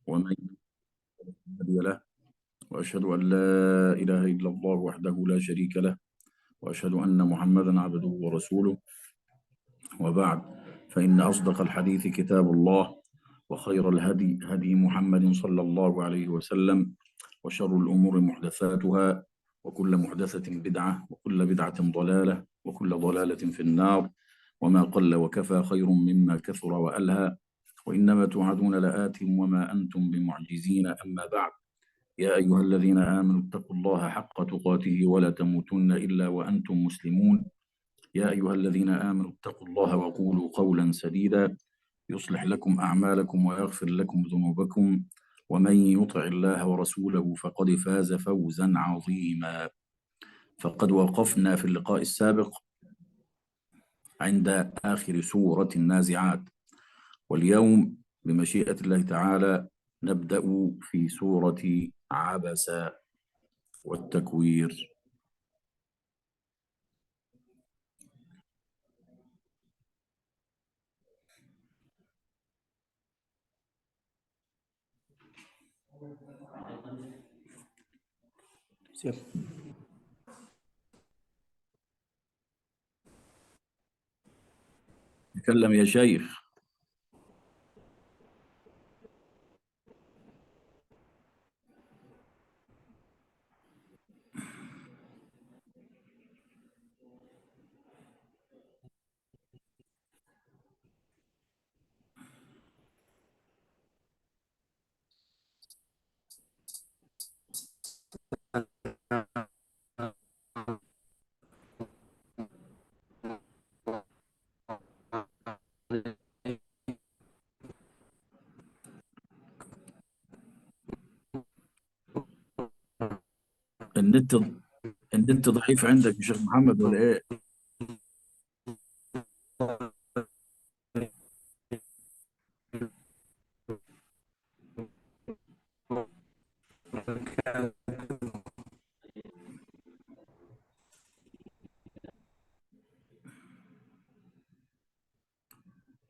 ومن هدي له، وأشهد أن لا إله إلا الله وحده لا شريك له، وأشهد أن محمدا عبده ورسوله. وبعد، فإن أصدق الحديث كتاب الله، وخير الهدي هدي محمد صلى الله عليه وسلم، وشر الأمور محدثاتها، وكل محدثة بدعة، وكل بدعة ضلالة، وكل ضلالة في النار. وما قل وكفى خير مما كثر وألهى، وإنما توعدون لآت وما أنتم بمعجزين. أما بعد، يا أيها الذين آمنوا اتقوا الله حق تقاته ولا تموتن إلا وأنتم مسلمون. يا أيها الذين آمنوا اتقوا الله وقولوا قولا سديدا يصلح لكم أعمالكم ويغفر لكم ذنوبكم، ومن يطع الله ورسوله فقد فاز فوزا عظيما. فقد وقفنا في اللقاء السابق عند آخر سورة النازعات، واليوم بمشيئة الله تعالى نبدأ في سورة عبس والتكوير. تكلم يا شيخ. النت النت ضعيف عندك يا شيخ محمد ولا ايه؟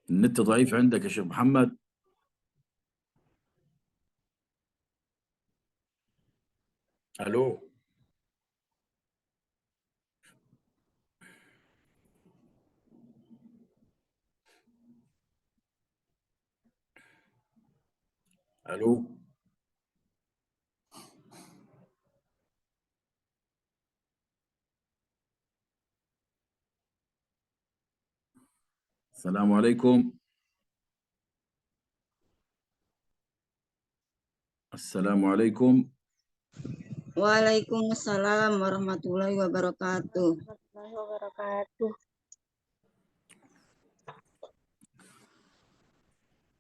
النت ضعيف عندك يا شيخ محمد. الو. الو. السلام عليكم. السلام عليكم. Waalaikumsalam warahmatullahi wabarakatuh.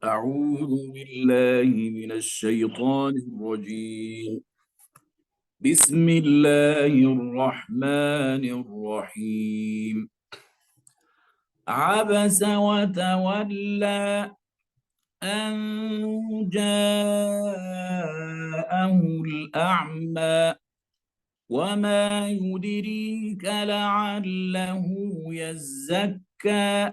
أعوذ بالله من الشيطان الرجيم. بسم الله الرحمن الرحيم. عبس وتولى أن جاءه الأعمى، وما يدريك لعله يزكى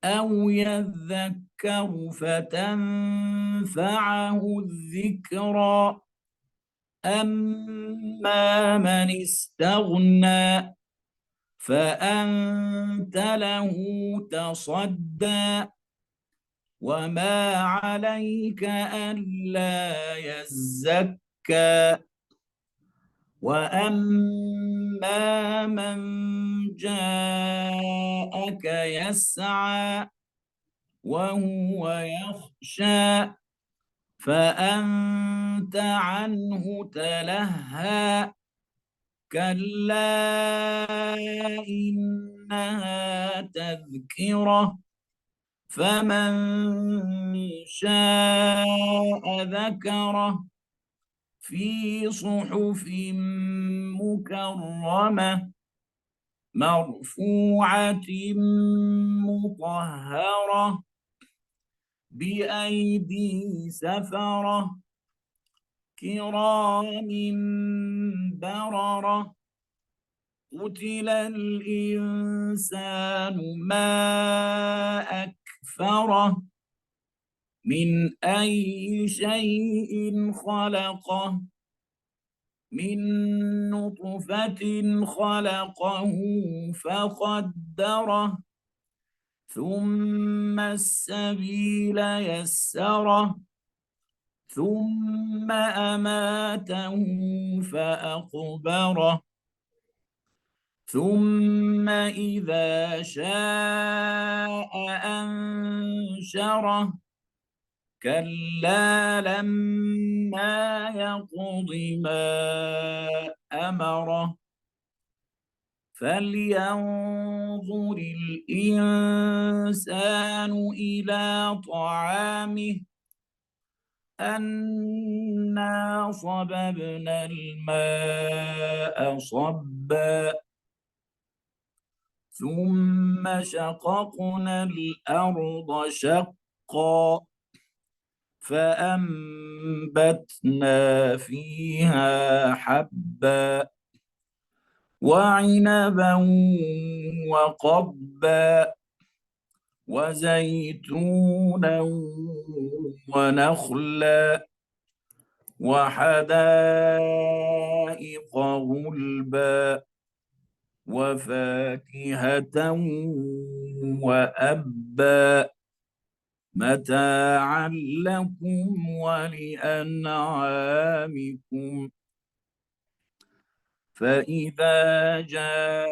أو يذكر فتنفعه الذكرى. أما من استغنى فأنت له تصدى، وما عليك ألا يزكى. وأما من جاءك يسعى وهو يخشى فأنت عنه تلهى. كلا إنها تذكرة، فمن شاء ذكره في صحف مكرمة مرفوعة مطهرة بأيدي سفرة كرام بررة. قتل الإنسان ما أكفره، من أي شيء خلقه من نطفة خلقه فقدره ثم السبيل يسره ثم أماته فأقبره ثم إذا شاء أنشره كلا لما يقض ما أمره فلينظر الإنسان إلى طعامه أنا صببنا الماء صبا ثم شققنا الأرض شقا فأنبتنا فيها حبا وعنبا وقبا وزيتونا ونخلا وحدائق غلبا وفاكهة وأبا متاعا لكم ولأنعامكم فإذا جاءت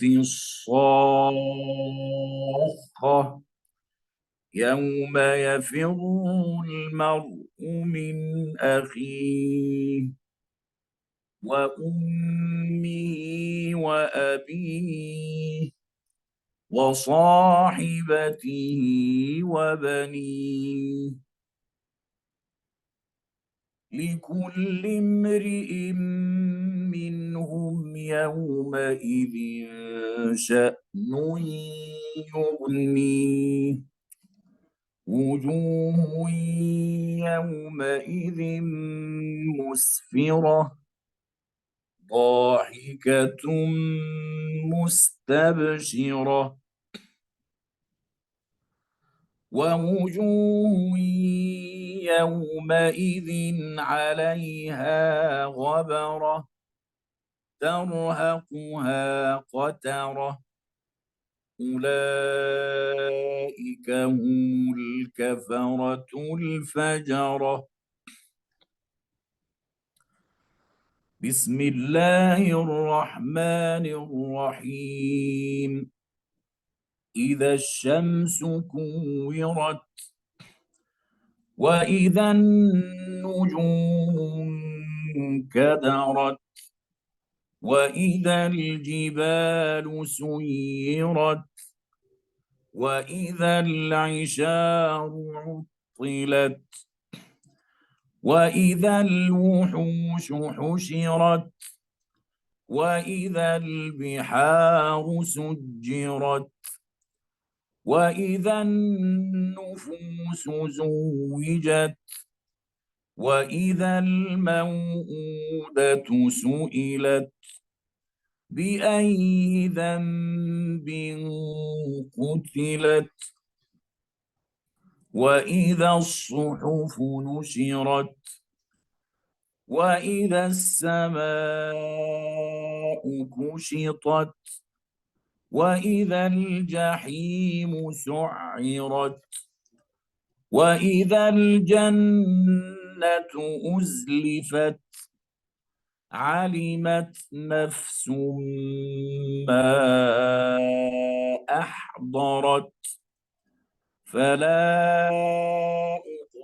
الصاخة يوم يفر المرء من أخيه وأمه وأبيه وصاحبته وبنيه لكل امرئ منهم يومئذ شأن يغنيه وجوه يومئذ مسفرة ضاحكة مستبشرة ووجوه يومئذ عليها غبرة ترهقها قترة أولئك هم الكفرة الفجرة بسم الله الرحمن الرحيم إذا الشمس كورت وإذا النجوم انكدرت وإذا الجبال سيرت وإذا العشار عطلت وإذا الوحوش حشرت وإذا البحار سجرت وإذا النفوس زوجت وإذا الموءودة سئلت بأي ذنب قتلت وإذا الصحف نشرت وإذا السماء كشطت وإذا الجحيم سعرت وإذا الجنة أزلفت علمت نفس ما أحضرت فلا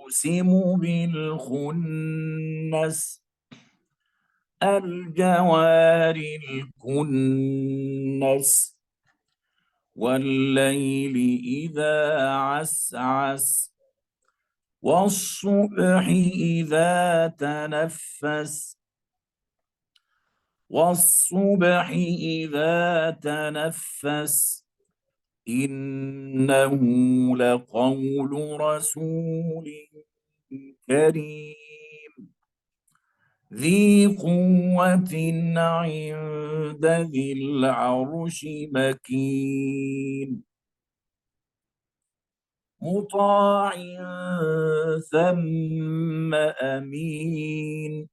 أقسم بالخنس الجوار الكنس والليل إذا عسعس والصبح إذا تنفس والصبح إذا تنفس إنه لقول رسول كريم ذي قوة عند ذي العرش مكين مطاع ثم أمين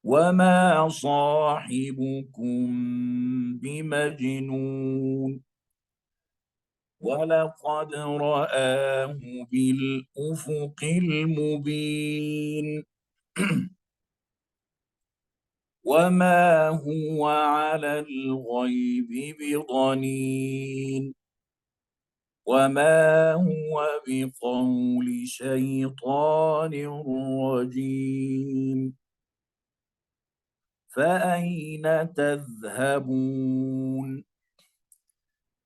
وما صاحبكم بمجنون ولقد رآه بالأفق المبين وما هو على الغيب بضنين وما هو بقول شيطان رجيم فأين تذهبون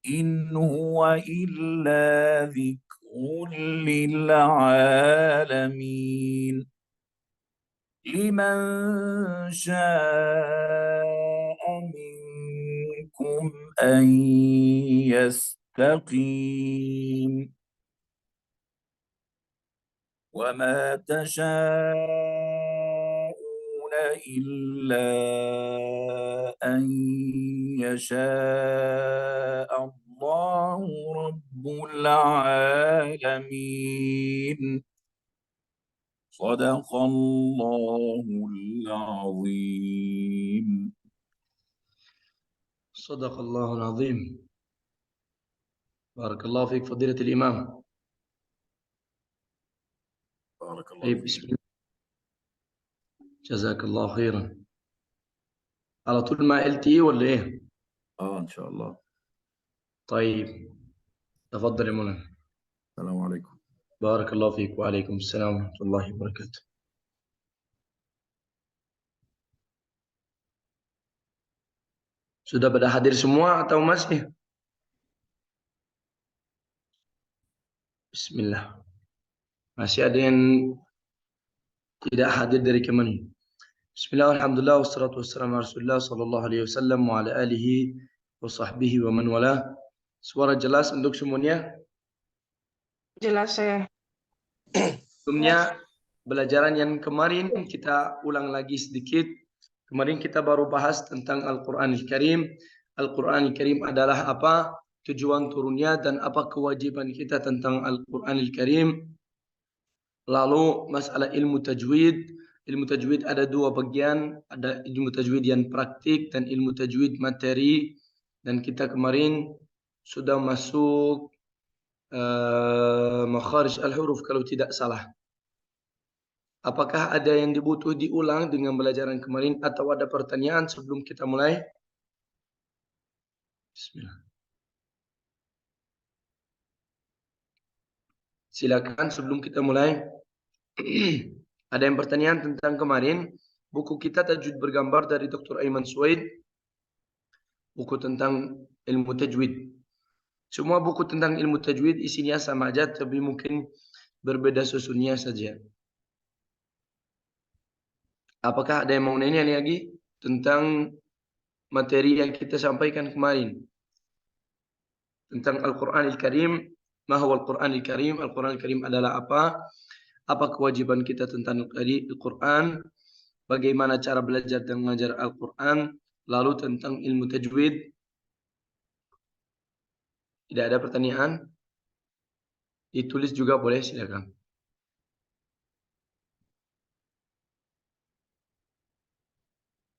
إن هو إلا ذكر للعالمين لمن شاء منكم أن يستقيم وما تشاءون إلا أن يشاء الله رب العالمين صدق الله العظيم. صدق الله العظيم. بارك الله فيك فضيلة الإمام. بارك الله بسم فيك. الله. جزاك الله خيرا. على طول مع LTE ولا إيه؟ إن شاء الله. طيب تفضل يا مولانا. السلام عليكم. بارك الله فيك. وعليكم السلام ورحمة الله وبركاته. Sudah pada hadir semua atau masih? Bismillah. Masih ada yang tidak hadir dari kemana? Bismillah, alhamdulillah, wassalatu wassalamu ala Rasulillah sallallahu alaihi wasallam wa ala alihi wa sahbihi wa man wala. Suara jelas untuk semuanya? Jelas saya. Sebelumnya pelajaran yang kemarin kita ulang lagi sedikit. Kemarin kita baru bahas tentang Al-Qur'anil Karim. Al-Qur'anil Karim adalah apa? Tujuan turunnya dan apa kewajiban kita tentang Al-Qur'anil Karim. Lalu masalah ilmu tajwid. Ilmu tajwid ada dua bagian. Ada ilmu tajwid yang praktik dan ilmu tajwid materi. Dan kita kemarin sudah masuk makharij al-huruf kalau tidak salah. Apakah ada yang dibutuh diulang dengan pelajaran kemarin atau ada pertanyaan sebelum kita mulai? Bismillah. Silakan sebelum kita mulai. Ada yang pertanyaan tentang kemarin? Buku kita Tajwid Bergambar dari Dr. Aiman Suwaid. Buku tentang ilmu tajwid. Semua buku tentang ilmu tajwid isinya sama aja, tapi mungkin berbeda susunnya saja. Apakah ada yang mau nanya lagi tentang materi yang kita sampaikan kemarin? Tentang Al-Qur'anil Karim. Ma huwa Al-Qur'anil Karim? Al-Qur'anil Karim adalah apa? Apa kewajiban kita tentang Al-Qur'an? Bagaimana cara belajar dan mengajar Al-Qur'an? Lalu tentang ilmu tajwid. Tidak ada pertanyaan? Ditulis juga boleh, silakan.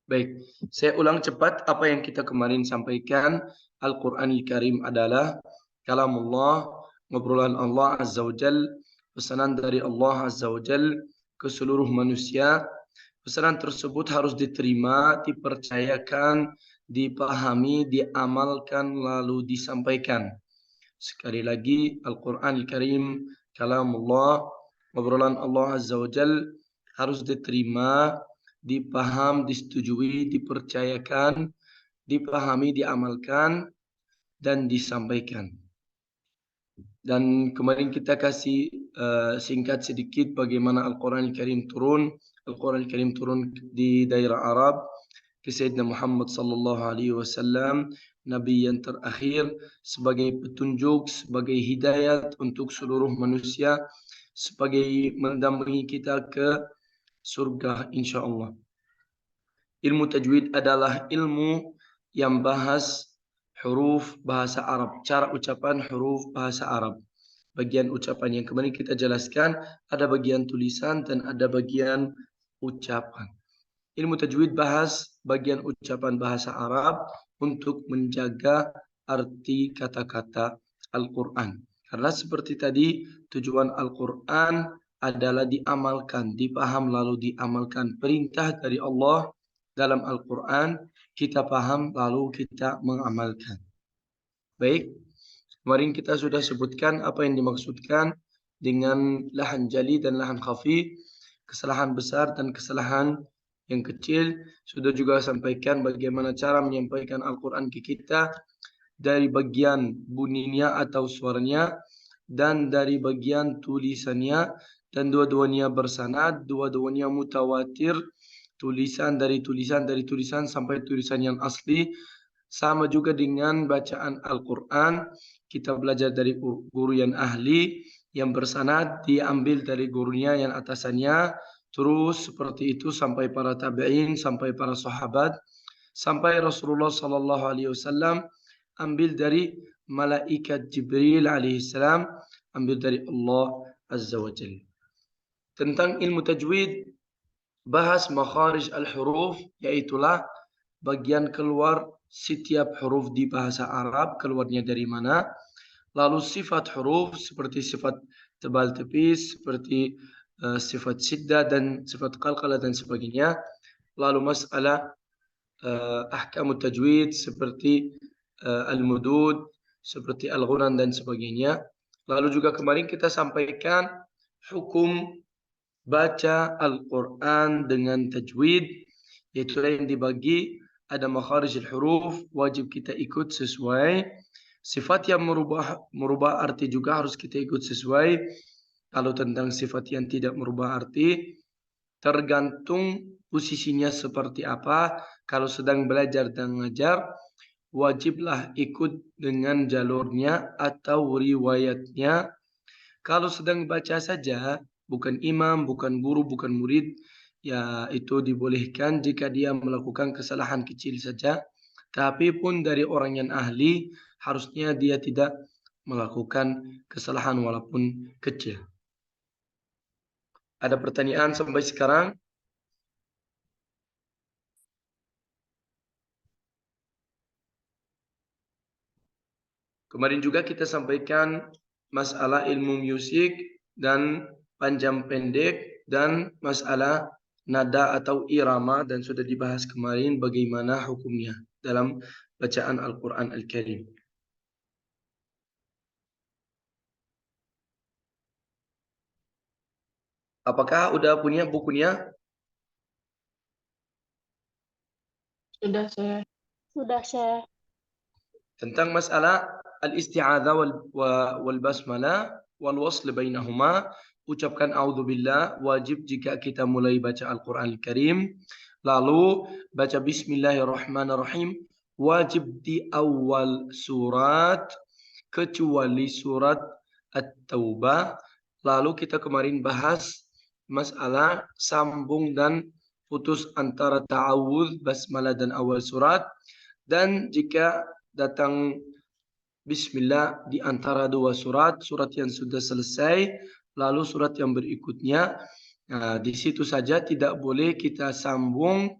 Baik, saya ulang cepat apa yang kita kemarin sampaikan. Al-Qur'anil Karim adalah kalamullah, ngobrolan Allah Azza wa Jal, pesanan dari Allah Azza wa Jal ke seluruh manusia. Pesanan tersebut harus diterima, dipercayakan, dipahami, diamalkan, lalu disampaikan. Sekali lagi, Al-Qur'anil Karim kalamullah, ngobrolan Allah Azza wa Jal, harus diterima, dipaham, disetujui, dipercayakan, dipahami, diamalkan, dan disampaikan. Dan kemarin kita kasih singkat sedikit bagaimana Al-Qur'anil Karim turun. Al-Qur'anil Karim turun di daerah Arab ke Sayyidina Muhammad sallallahu alaihi wasallam, nabi yang terakhir, sebagai petunjuk, sebagai hidayat untuk seluruh manusia, sebagai mendampingi kita ke surga insyaallah. Ilmu tajwid adalah ilmu yang bahas huruf bahasa Arab, cara ucapan huruf bahasa Arab. bagian ucapan yang kemarin kita jelaskan, ada bagian tulisan dan ada bagian ucapan. Ilmu tajwid bahas bagian ucapan bahasa Arab untuk menjaga arti kata-kata Al-Quran. Karena seperti tadi, tujuan Al-Quran adalah diamalkan, dipaham lalu diamalkan. Perintah dari Allah dalam Al-Quran, kita paham lalu kita mengamalkan. Baik, kemarin kita sudah sebutkan apa yang dimaksudkan dengan lahan jali dan lahan khafi, kesalahan besar dan kesalahan yang kecil. Sudah juga sampaikan bagaimana cara menyampaikan Al-Quran ke kita dari bagian bunyinya atau suaranya dan dari bagian tulisannya, dan dua-duanya bersanad, dua-duanya mutawatir, tulisan dari tulisan sampai tulisan yang asli. Sama juga dengan bacaan Al-Quran, kita belajar dari guru yang ahli, yang bersanad, diambil dari gurunya yang atasannya, terus seperti itu sampai para tabi'in, sampai para sahabat, sampai Rasulullah sallallahu alaihi wasallam, ambil dari malaikat Jibril alaihissalam, ambil dari Allah azza wa jalla. Tentang ilmu tajwid, bahas makharij al-huruf, yaitulah bagian keluar setiap huruf di bahasa Arab, keluarnya dari mana. Lalu sifat huruf seperti sifat tebal tipis, seperti sifat syiddah dan sifat qalqalah dan sebagainya. Lalu masalah ahkam tajwid seperti al-mudud, seperti al-ghunan dan sebagainya. Lalu juga kemarin kita sampaikan hukum baca Al-Quran dengan tajwid, yaitu yang dibagi ada makharij al-huruf, wajib kita ikut sesuai. Sifat yang merubah arti juga harus kita ikut sesuai. Kalau tentang sifat yang tidak merubah arti, tergantung posisinya seperti apa. Kalau sedang belajar dan mengajar, wajiblah ikut dengan jalurnya atau riwayatnya. Kalau sedang baca saja, bukan imam, bukan guru, bukan murid, ya itu dibolehkan jika dia melakukan kesalahan kecil saja. Tapi pun dari orang yang ahli, harusnya dia tidak melakukan kesalahan walaupun kecil. Ada pertanyaan sampai sekarang? Kemarin juga kita sampaikan masalah ilmu musik dan panjang pendek dan masalah nada atau irama, dan sudah dibahas kemarin bagaimana hukumnya dalam bacaan Al-Quran Al-Karim. Apakah udah punya bukunya? Sudah, Syekh. Sudah, Syekh. Tentang masalah al-isti'adzah wal basmalah wal wasl bainahuma, ucapkan a'udzubillah wajib jika kita mulai baca Al-Quran Al-Karim. Lalu baca bismillahirrahmanirrahim wajib di awal surat kecuali surat At-Taubah. Lalu kita kemarin bahas masalah sambung dan putus antara ta'awudz, basmalah dan awal surat. Dan jika datang bismillah di antara dua surat, surat yang sudah selesai, lalu surat yang berikutnya, nah, di situ saja tidak boleh kita sambung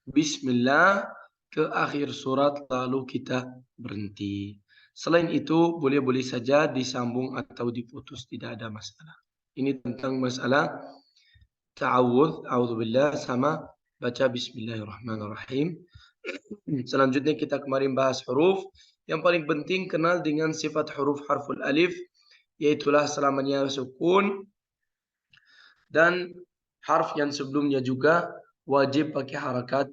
bismillah ke akhir surat lalu kita berhenti. Selain itu boleh-boleh saja disambung atau diputus, tidak ada masalah. Ini tentang masalah ta'awudz, a'udzubillah, sama baca bismillahirrahmanirrahim. Selanjutnya kita kemarin bahas huruf. Yang paling penting kenal dengan sifat huruf harful alif, yaitulah selamanya sukun, dan harf yang sebelumnya juga wajib pakai harakat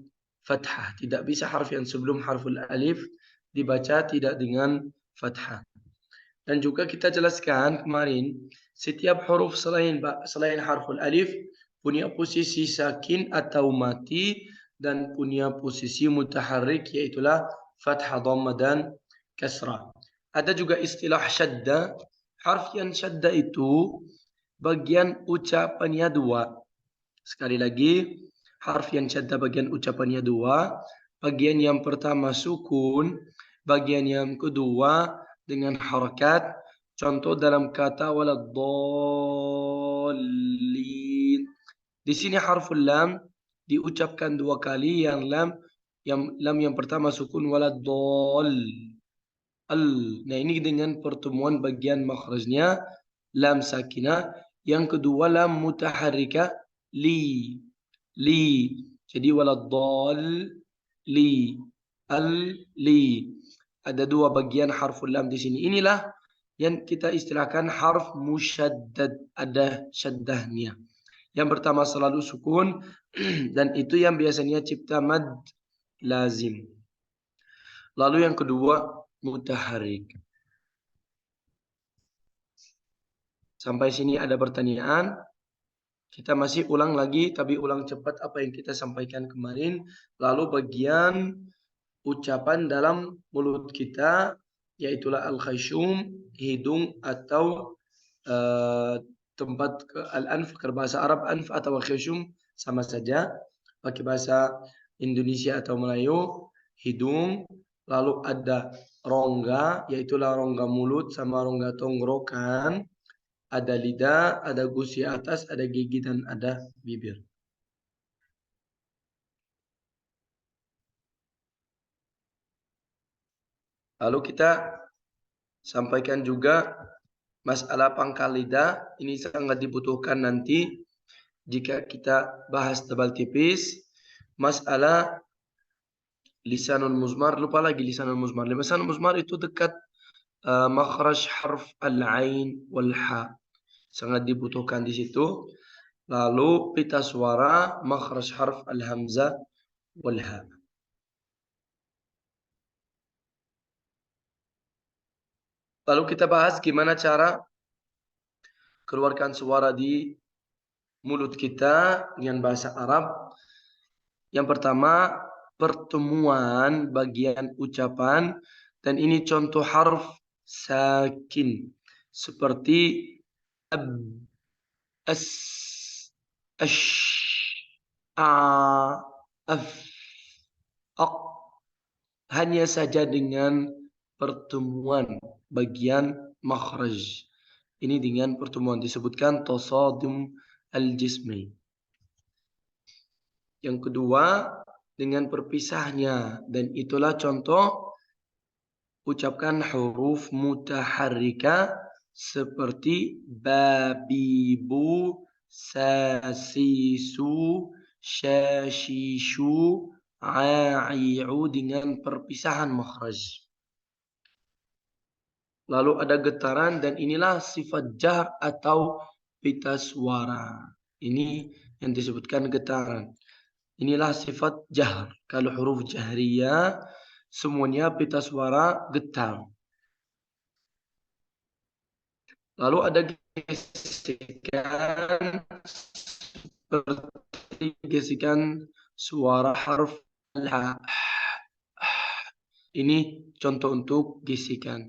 fathah. Tidak bisa harf yang sebelum harful alif dibaca tidak dengan fathah. Dan juga kita jelaskan kemarin, setiap huruf selain harful alif punya posisi sakin atau mati dan punya posisi mutaharrik, yaitulah fathah, dhamma dan kasrah. Ada juga istilah syadda. Harf yang syadda itu bagian ucapannya dua. Sekali lagi, harf yang syadda bagian ucapannya dua. Bagian yang pertama sukun, bagian yang kedua dengan harakat. Contoh dalam kata waladdallin. Di sini harful lam diucapkan 2 kali, yang lam yang pertama sukun waladdall. Nah, ini dengan pertemuan bagian makhrajnya lam sakinah. Yang kedua lam mutaharrika li. Jadi waladdall li. Li. Ada 2 bagian harful lam di sini. Inilah yang kita istilahkan harf musyaddad, ada syaddahnya. Yang pertama selalu sukun dan itu yang biasanya cipta mad lazim. Lalu yang kedua mutaharrik. Sampai sini ada pertanyaan? Kita masih ulang lagi, tapi ulang cepat apa yang kita sampaikan kemarin. Lalu bagian ucapan dalam mulut kita, yaitulah al-khayshum, hidung atau tempat al-anf, ke bahasa Arab anf atau al-khayshum sama saja. Pakai bahasa Indonesia atau Melayu, hidung. Lalu ada rongga, yaitulah rongga mulut sama rongga tenggorokan. Ada lidah, ada gusi atas, ada gigi, dan ada bibir. Lalu kita sampaikan juga masalah pangkal lidah. Ini sangat dibutuhkan nanti jika kita bahas tebal tipis. Masalah lisanul muzmar, lupa lagi lisanul muzmar. Lisanul muzmar itu dekat makhraj harf al-ain wal ha. Sangat dibutuhkan di situ. Lalu pita suara makhraj harf al-hamzah wal ha. Lalu kita bahas gimana cara keluarkan suara di mulut kita dengan bahasa Arab. Yang pertama, pertemuan bagian ucapan, dan ini contoh harf sakin seperti ab, as, ash, a, af, ak. Hanya saja dengan pertemuan bagian makhraj. Ini dengan pertemuan disebutkan tasadum al-jismi. Yang kedua dengan perpisahnya, dan itulah contoh ucapkan huruf mutaharrika seperti babibu, sasisu, syashishu, ai'u dengan perpisahan makhraj. Lalu ada getaran, dan inilah sifat jahr atau pita suara. Ini yang disebutkan getaran. Inilah sifat jahr. Kalau huruf jahriyah semuanya pita suara getar. Lalu ada gesikan seperti gesikan suara harf ha. Ini contoh untuk gesikan.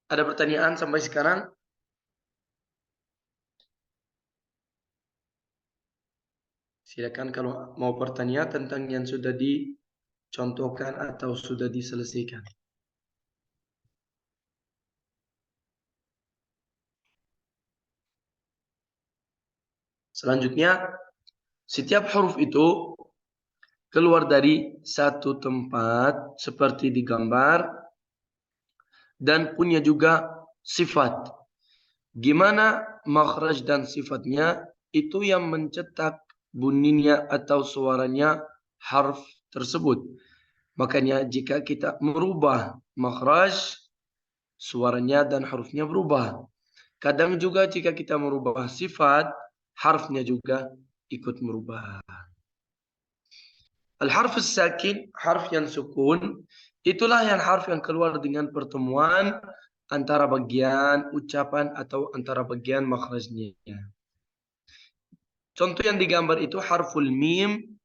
Ada pertanyaan sampai sekarang? Silakan kalau mau bertanya tentang yang sudah dicontohkan atau sudah diselesaikan. Selanjutnya, setiap huruf itu keluar dari satu tempat seperti di gambar dan punya juga sifat. Gimana makhraj dan sifatnya? Itu yang mencetak bunyinya atau suaranya harf tersebut. Makanya jika kita merubah makhraj, suaranya dan hurufnya berubah. Kadang juga jika kita merubah sifat, harfnya juga ikut merubah. Al-harf sakin, harf yang sukun, itulah yang harf yang keluar dengan pertemuan antara bagian ucapan atau antara bagian makhrajnya. Contoh yang digambar itu harful mim,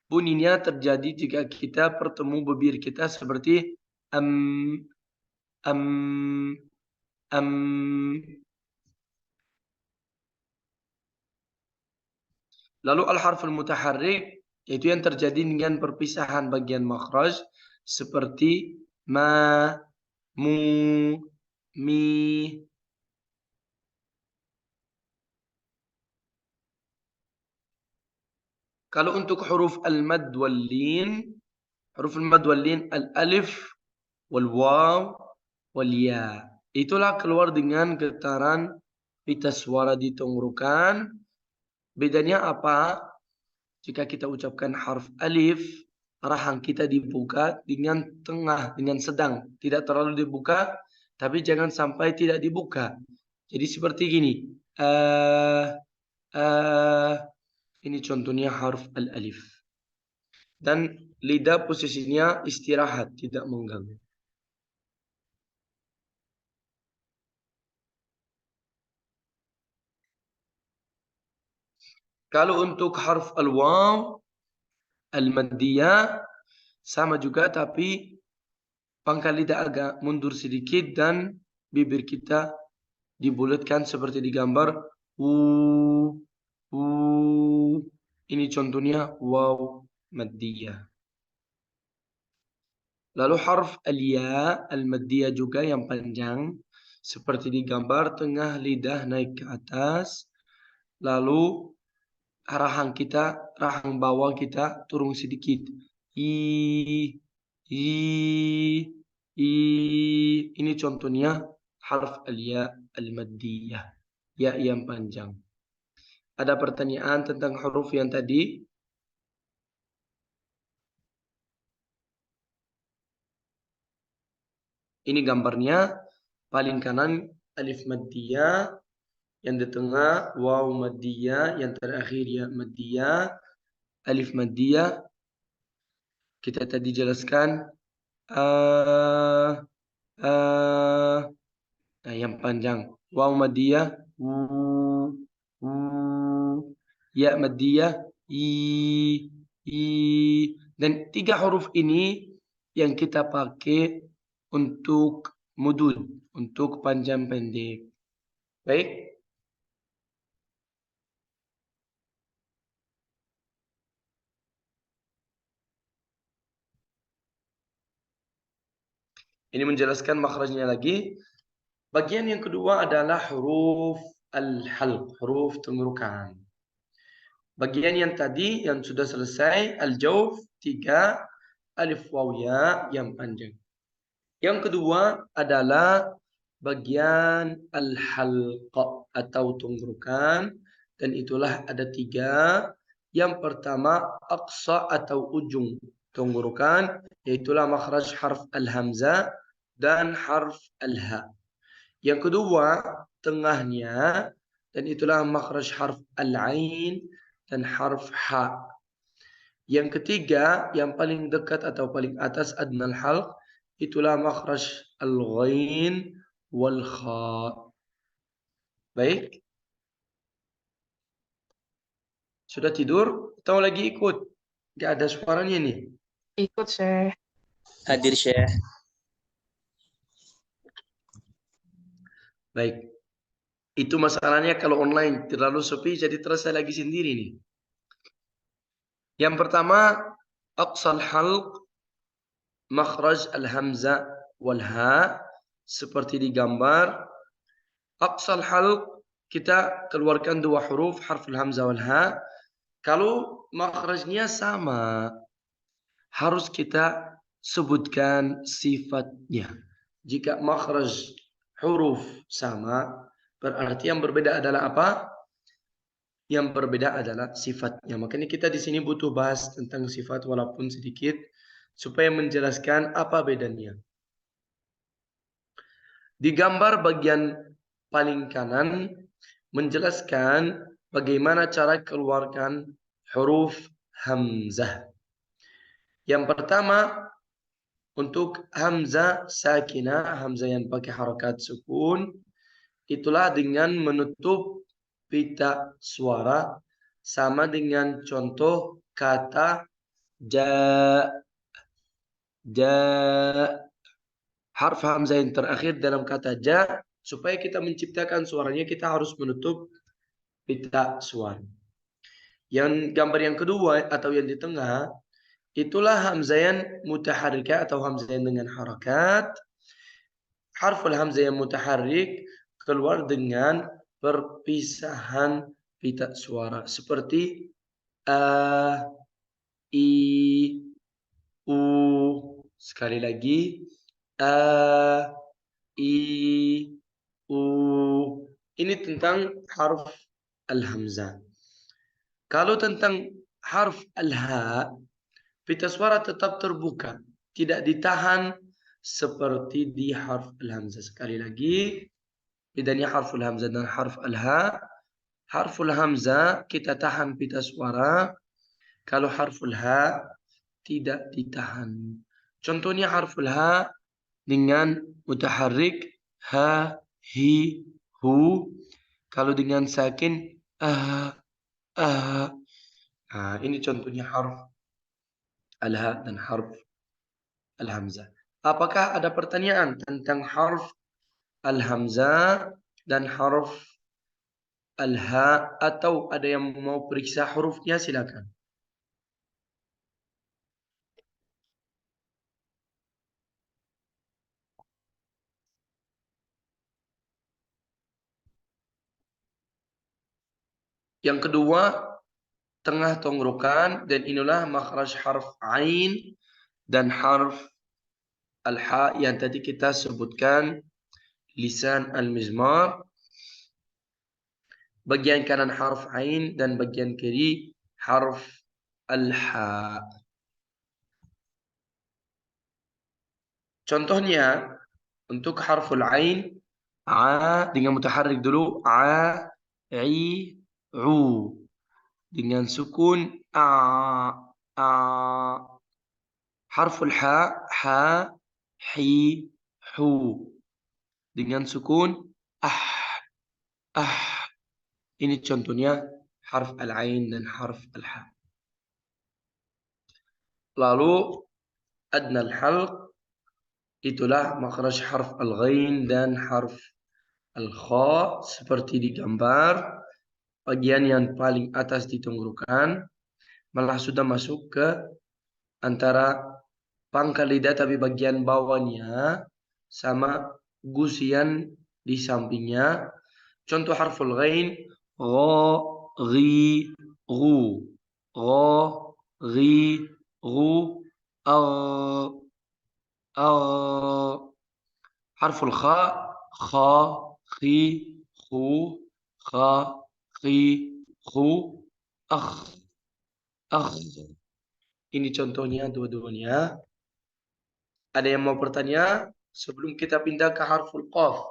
bunyinya terjadi jika kita bertemu bibir kita seperti am. Lalu al-harful mutaharrik, yaitu yang terjadi dengan perpisahan bagian makhraj seperti ma, mu, mi. Kalau untuk huruf al-mad wal lin, huruf al-mad wal lin al-alif wal waw wal ya. Itulah keluar dengan getaran pita suara di tenggorokan. Bedanya apa? Jika kita ucapkan harf alif, rahang kita dibuka dengan tengah, dengan sedang. Tidak terlalu dibuka, tapi jangan sampai tidak dibuka. Jadi seperti gini. Ini contohnya harf al-alif. Dan lidah posisinya istirahat, tidak mengganggu. Kalau untuk harf al-waw, al-maddiyah, sama juga tapi pangkal lidah agak mundur sedikit dan bibir kita dibulatkan seperti di gambar. Ini contohnya waw maddiyah. Lalu harf al-ya, al-maddiyah juga yang panjang. Seperti di gambar, tengah lidah naik ke atas. Lalu rahang bawah kita turun sedikit. I. Ini contohnya harf al-ya, al-maddiyah. Ya yang panjang. Ada pertanyaan tentang huruf yang tadi? Ini gambarnya. Paling kanan alif maddiyah, yang di tengah waw maddiyah, yang terakhir ya maddiyah, alif maddiyah. Kita tadi jelaskan yang panjang waw maddiyah, ya maddiyah, dan 3 huruf ini yang kita pakai untuk mudud, untuk panjang pendek. Baik. Ini menjelaskan makhrajnya lagi. Bagian yang kedua adalah huruf al-halq, huruf tenggorokan. Bagian yang tadi yang sudah selesai, al-jawf 3, alif waw ya yang panjang. Yang kedua adalah bagian al-halq atau tenggorokan, dan itulah ada 3. Yang pertama aqsa atau ujung tenggorokan, yaitulah makhraj harf al-hamzah dan harf al-ha. Yang kedua tengahnya, dan itulah makhraj harf al-ain dan harf ha. Yang ketiga yang paling dekat atau paling atas adnal halq, itulah makhraj al-ghain wal kha. Baik. Sudah tidur atau lagi ikut? Gak ada suaranya nih. Ikut, Syekh. Hadir, Syekh. Baik. Itu masalahnya kalau online terlalu sepi jadi terasa lagi sendiri nih. Yang pertama aqsal halq makhraj al-hamzah wal ha, seperti di gambar. Aqsal halq kita keluarkan 2 huruf harf al-hamzah wal ha. Kalau makhrajnya sama, harus kita sebutkan sifatnya. Jika makhraj huruf sama, berarti yang berbeda adalah apa? Yang berbeda adalah sifatnya. Makanya kita di sini butuh bahas tentang sifat walaupun sedikit, supaya menjelaskan apa bedanya. Di gambar bagian paling kanan menjelaskan bagaimana cara keluarkan huruf hamzah. Yang pertama, untuk hamzah sakinah, hamzah yang pakai harakat sukun, itulah dengan menutup pita suara, sama dengan contoh kata ja. Harf hamzah yang terakhir dalam kata ja, supaya kita menciptakan suaranya, kita harus menutup pita suara. Yang gambar yang kedua atau yang di tengah, itulah hamzah yang mutaharrika atau hamzah yang dengan harakat. harful hamzah yang mutaharrik keluar dengan perpisahan pita suara seperti a, i, u. Sekali lagi a, i, u. Ini tentang harf al-hamzah. Kalau tentang harf al-ha, pita suara tetap terbuka, tidak ditahan seperti di harf al-hamzah. Sekali lagi, bedanya harful hamzah dan harf al-ha. Harful hamzah kita tahan pita suara, kalau harful ha tidak ditahan. Contohnya harful ha dengan mutaharrik ha, hi, hu. Kalau dengan sakin ah, ah. Nah, ini contohnya harf al-ha dan harf al-hamzah. Apakah ada pertanyaan tentang harf al-hamzah dan harf al-ha, atau ada yang mau periksa hurufnya? Silakan. Yang kedua, tengah tongkrongan, dan inilah makhraj harf ain dan harf al-ha yang tadi kita sebutkan, lisan al-mizmar. Bagian kanan harf ain dan bagian kiri harf al-ha. Contohnya untuk harful ain, a dengan mutaharrik dulu, a, i, u. Dengan sukun a. Harful ha, ha, hi, hu. Dengan sukun ah. Ini contohnya harf al-ain dan harf al-ha. Lalu adna al-halq, itulah makhraj harf al-ghain dan harf al-kha seperti di gambar. Bagian yang paling atas di tenggorokan malah sudah masuk ke antara pangkal lidah, tapi bagian bawahnya sama gusian di sampingnya. Contoh harful ghain, gha, ghi, ghu. Gha, ghi, ghu, harful kha, kha, khi, khu, kha, khi, khu, akh. Ini contohnya dua-duanya. Ada yang mau bertanya sebelum kita pindah ke harful qaf?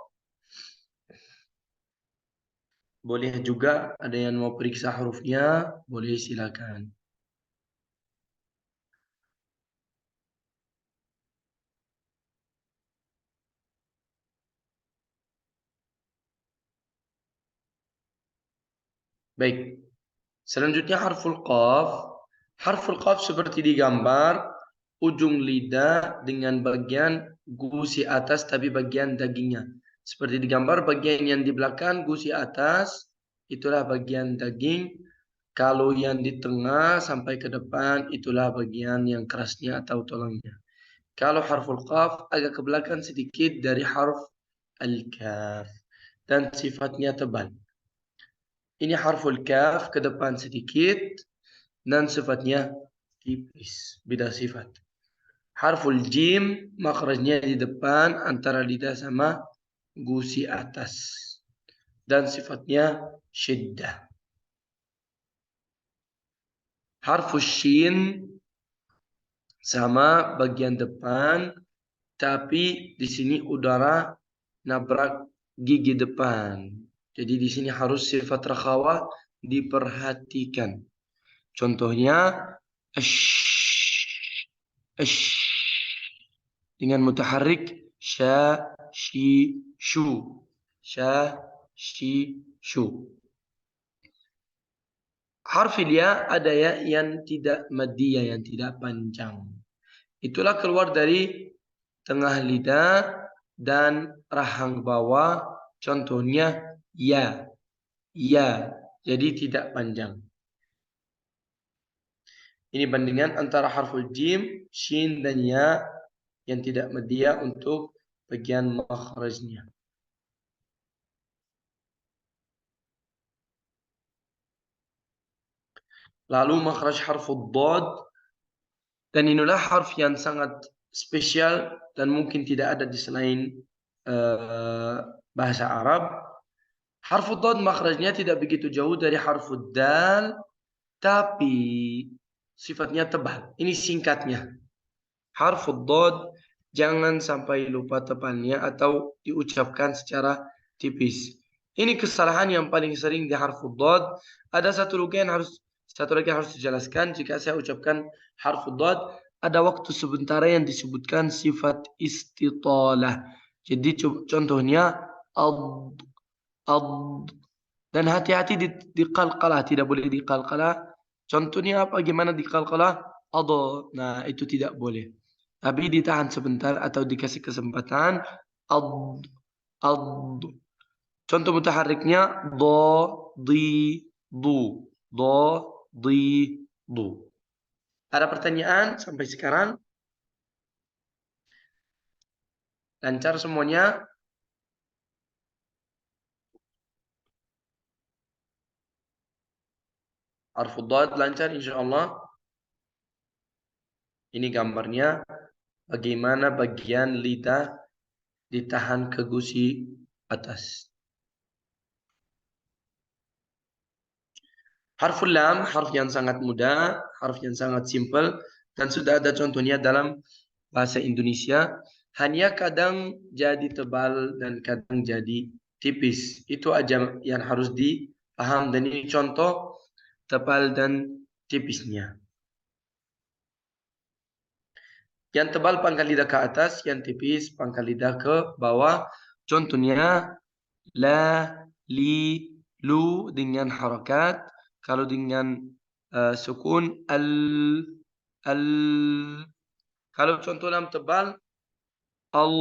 Boleh juga, ada yang mau periksa hurufnya, boleh, silakan. Baik. Selanjutnya harful qaf. Harful qaf seperti di gambar, ujung lidah dengan bagian gusi atas tapi bagian dagingnya. Seperti di gambar, bagian yang di belakang gusi atas itulah bagian daging. Kalau yang di tengah sampai ke depan itulah bagian yang kerasnya atau tulangnya. Kalau harful qaf agak ke belakang sedikit dari harf al-kaf dan sifatnya tebal. Ini harful kaf ke depan sedikit dan sifatnya tipis, beda sifat. Harful jim makhrajnya di depan antara lidah sama gusi atas dan sifatnya syiddah. Harful shin sama bagian depan, tapi di sini udara nabrak gigi depan. Jadi di sini harus sifat rakhawah diperhatikan. Contohnya dengan mutaharrik sha, shi, shu. Sha, shi, shu. Harf ya ada ya yang tidak madiyah, yang tidak panjang. Itulah keluar dari tengah lidah dan rahang bawah. Contohnya ya, ya. Jadi tidak panjang. Ini bandingan antara harful jim, shin dan ya yang tidak madiyah untuk bagian makhrajnya. Lalu makhraj harfu dhad, dan inilah harf yang sangat spesial dan mungkin tidak ada di selain bahasa Arab. Harfu dhad makhrajnya tidak begitu jauh dari harfu dal, tapi sifatnya tebal. Ini singkatnya. Harfu dhad jangan sampai lupa tebalnya atau diucapkan secara tipis. Ini kesalahan yang paling sering di harfu dhad. Ada satu lagi yang harus dijelaskan. Jika saya ucapkan harfu dhad, ada waktu sebentar yang disebutkan sifat istitalah. Jadi contohnya ad. Dan hati-hati di qalqalah, tidak boleh di qalqalah. Contohnya apa? Gimana di qalqalah? Ad. Nah, itu tidak boleh. Tapi ditahan sebentar atau dikasih kesempatan. Ad. Contoh mutaharriknya do, di, du. Do, di, du. Ada pertanyaan sampai sekarang? Lancar semuanya? Harfu dhad lancar insyaallah. Ini gambarnya bagaimana bagian lidah ditahan ke gusi atas. Harful lam, harf yang sangat mudah, harf yang sangat simple, dan sudah ada contohnya dalam bahasa Indonesia. Hanya kadang jadi tebal dan kadang jadi tipis. Itu aja yang harus dipaham, dan ini contoh tebal dan tipisnya. Yang tebal pangkal lidah ke atas, yang tipis pangkal lidah ke bawah. Contohnya la, li, lu dengan harakat. Kalau dengan sukun al. Kalau contoh lam tebal al,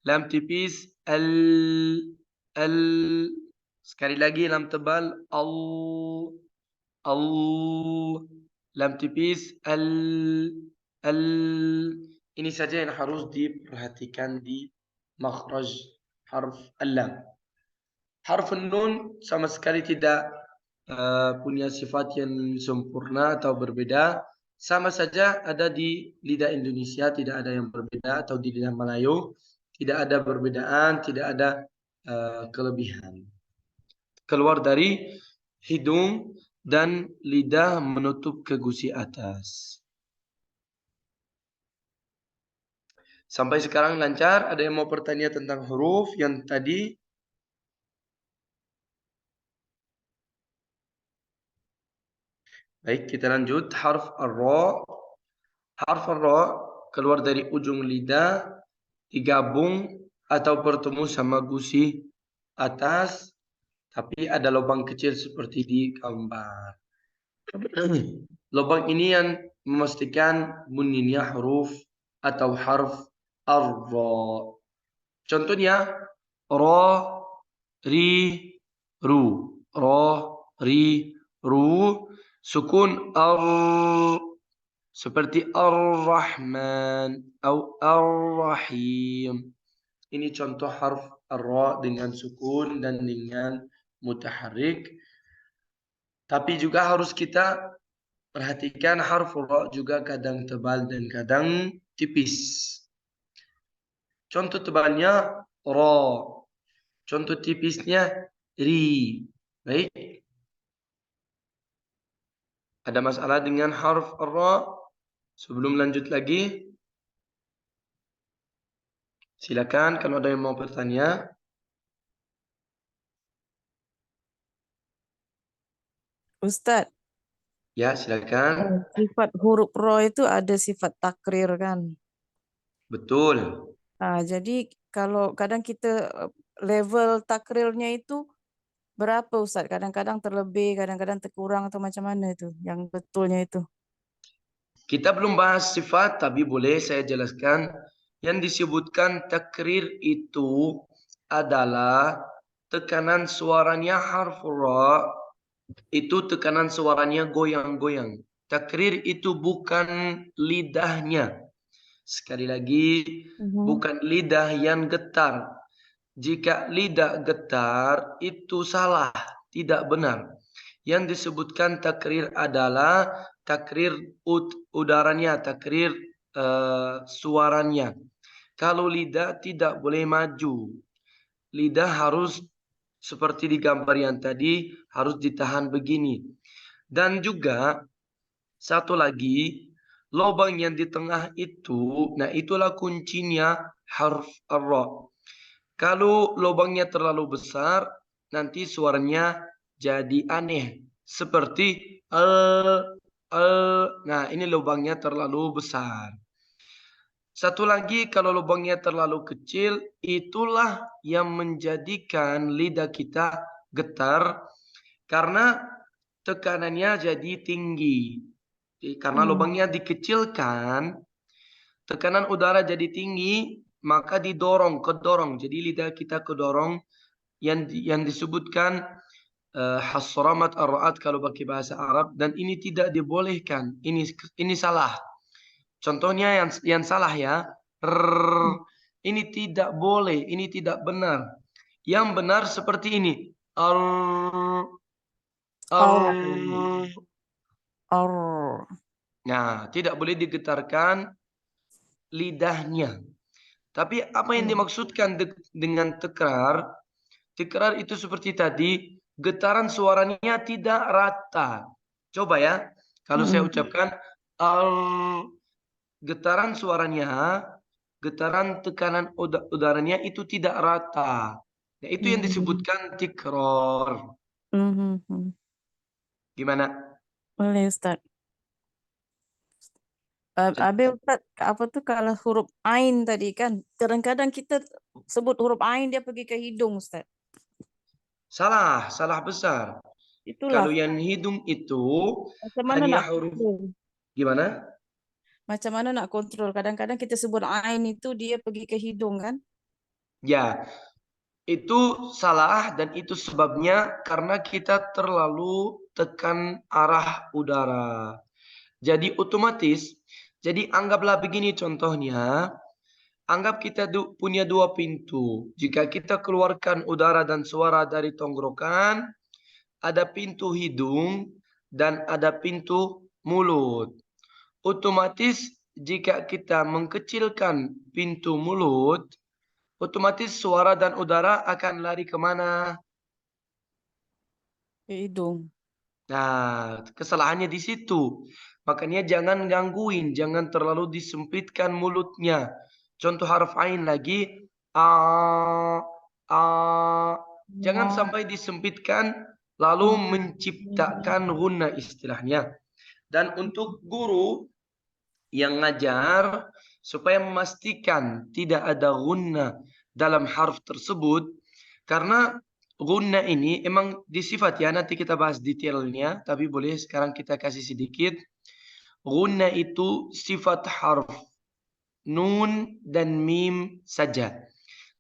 lam tipis al. Sekali lagi lam tebal al. Lam tipis al. Ini saja yang harus diperhatikan di makhraj harf al-lam. Harf nun sama sekali tidak punya sifat yang sempurna atau berbeda. Sama saja ada di lidah Indonesia, tidak ada yang berbeda, atau di lidah Melayu tidak ada perbedaan, tidak ada kelebihan. Keluar dari hidung dan lidah menutup ke gusi atas. Sampai sekarang lancar? Ada yang mau bertanya tentang huruf yang tadi? Baik, kita lanjut. Harf ar-ra. Harf ar-ra keluar dari ujung lidah, digabung atau bertemu sama gusi atas, tapi ada lubang kecil seperti di gambar. Lubang ini yang memastikan bunyinya huruf atau harf ar-ra. Contohnya ra, ri, ru. Ra, ri, ru. Sukun ar, seperti ar-Rahman atau ar-Rahim. Ini contoh harf ar-ra dengan sukun dan dengan mutaharrik. Tapi juga harus kita perhatikan harf ra juga kadang tebal dan kadang tipis. Contoh tebalnya ra. Contoh tipisnya ri. Baik. Ada masalah dengan harf ar-ra? Sebelum lanjut lagi, silakan kalau ada yang mau bertanya. Ustadz, Ya, silakan. sifat huruf ro itu ada sifat takrir kan? Betul. Nah, jadi kalau kadang kita level takrirnya itu berapa Ustadz? Kadang-kadang terlebih, kadang-kadang terkurang atau macam mana itu yang betulnya itu? Kita belum bahas sifat, tapi boleh saya jelaskan. Yang disebutkan takrir itu adalah tekanan suaranya harf ra, itu tekanan suaranya goyang-goyang. Takrir itu bukan lidahnya, Sekali lagi, bukan lidah yang getar. Jika lidah getar itu salah, tidak benar. Yang disebutkan takrir adalah takrir udaranya, takrir suaranya. Kalau lidah tidak boleh maju. Lidah harus seperti di gambar yang tadi, harus ditahan begini. Dan juga satu lagi, lubang yang di tengah itu, nah itulah kuncinya huruf ar-ra. Kalau lubangnya terlalu besar, nanti suaranya jadi aneh. Seperti nah ini lubangnya terlalu besar. Satu lagi, kalau lubangnya terlalu kecil, itulah yang menjadikan lidah kita getar karena tekanannya jadi tinggi. Karena lubangnya dikecilkan, tekanan udara jadi tinggi, maka kedorong. Jadi lidah kita kedorong yang disebutkan hasramat ar-ra'at kalau pakai bahasa Arab, dan ini tidak dibolehkan. Ini salah. Contohnya yang salah ya. Ini tidak boleh, ini tidak benar. Yang benar seperti ini. Nah, tidak boleh digetarkan lidahnya. Tapi apa yang dimaksudkan dengan tekrar? Tekrar itu seperti tadi, getaran suaranya tidak rata. Coba ya, kalau saya ucapkan getaran suaranya, getaran tekanan udaranya itu tidak rata. Nah, itu yang disebutkan tikrar. Gimana? Boleh Ustaz. Habis Ustaz, apa tuh kalau huruf ain tadi kan, kadang-kadang kita sebut huruf ain dia pergi ke hidung Ustaz. Salah besar. Itulah. Kalau yang hidung itu Macam mana hanya nak huruf. kontrol? Gimana? Macam mana nak kontrol? Kadang-kadang kita sebut ain itu dia pergi ke hidung kan? Ya, itu salah dan itu sebabnya karena kita terlalu tekan arah udara. Jadi otomatis, jadi anggaplah begini contohnya. Anggap kita punya dua pintu. Jika kita keluarkan udara dan suara dari tenggorokan, ada pintu hidung dan ada pintu mulut. Otomatis jika kita mengkecilkan pintu mulut, otomatis suara dan udara akan lari kemana? Ke hidung. Nah, kesalahannya di situ. Makanya jangan gangguin, jangan terlalu disempitkan mulutnya. Contoh huruf ain lagi, jangan sampai disempitkan lalu menciptakan gunna istilahnya. Dan untuk guru yang ngajar supaya memastikan tidak ada gunna dalam harf tersebut, karena gunna ini emang disifat ya, nanti kita bahas detailnya, tapi boleh sekarang kita kasih sedikit. Gunna itu sifat harf nun dan mim saja.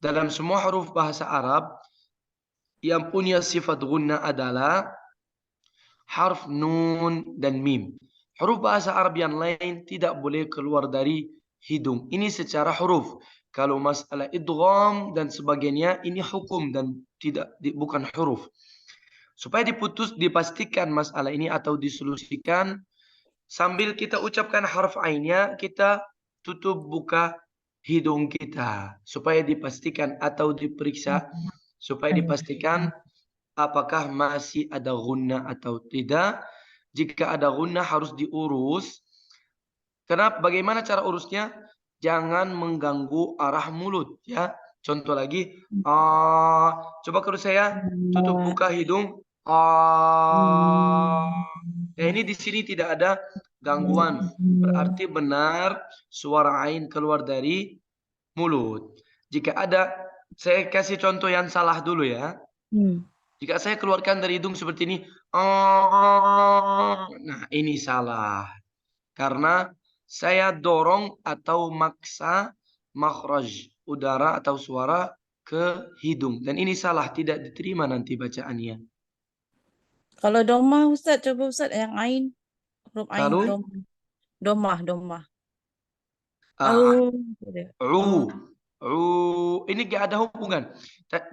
Dalam semua huruf bahasa Arab yang punya sifat gunna adalah harf nun dan mim. Huruf bahasa Arab yang lain tidak boleh keluar dari hidung. Ini secara huruf. Kalau masalah idgham dan sebagainya, ini hukum dan bukan huruf. Supaya dipastikan masalah ini atau disolusikan, sambil kita ucapkan harf ainnya, kita tutup buka hidung kita. Supaya dipastikan atau diperiksa, supaya dipastikan apakah masih ada gunnah atau tidak. Jika ada gunnah harus diurus. Kenapa? Bagaimana cara urusnya? Jangan mengganggu arah mulut ya. Contoh lagi, coba kalau saya tutup buka hidung, ya ini di sini tidak ada gangguan. Berarti benar suara ain keluar dari mulut. Jika ada, saya kasih contoh yang salah dulu ya. Jika saya keluarkan dari hidung seperti ini, nah ini salah. Karena saya dorong atau maksa makhraj udara atau suara ke hidung. Dan ini salah, tidak diterima nanti bacaannya. Kalau domah Ustaz, coba Ustaz yang ain. Huruf ain Kalau domah. Domah. Ah, Gitu. u. Ini gak ada hubungan.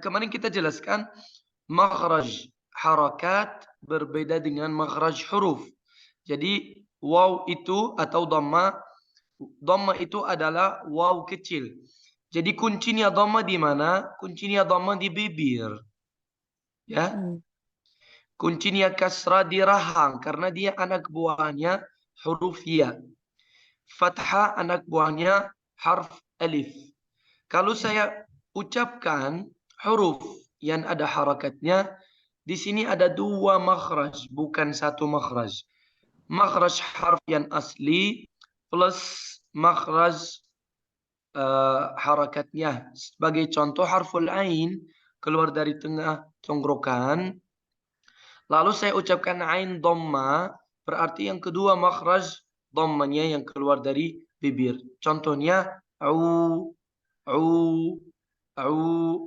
Kemarin kita jelaskan makhraj harakat berbeda dengan makhraj huruf. Jadi waw itu atau dhamma itu adalah waw kecil. Jadi kuncinya dhamma di mana? Kuncinya dhamma di bibir. Ya. Kuncinya kasrah di rahang karena dia anak buahnya huruf ya. Fathah anak buahnya harf alif. Kalau saya ucapkan huruf yang ada harakatnya, di sini ada dua makhraj, bukan satu makhraj. Makhraj harf yang asli plus makhraj harakatnya. Sebagai contoh harful ain keluar dari tengah tenggorokan. Lalu saya ucapkan ain dhamma, berarti yang kedua makhraj dhammanya yang keluar dari bibir. Contohnya au.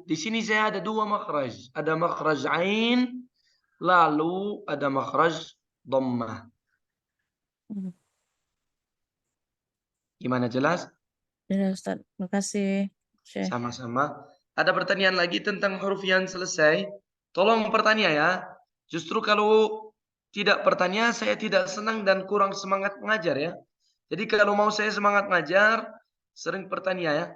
Di sini saya ada dua makhraj. Ada makhraj ain, lalu ada makhraj dhammah. Gimana, jelas? Ya, Ustaz. Terima kasih, Syekh. Sama-sama. Ada pertanyaan lagi tentang huruf yang selesai? Tolong bertanya ya. Justru kalau tidak bertanya, saya tidak senang dan kurang semangat mengajar ya. Jadi kalau mau saya semangat mengajar, sering bertanya ya.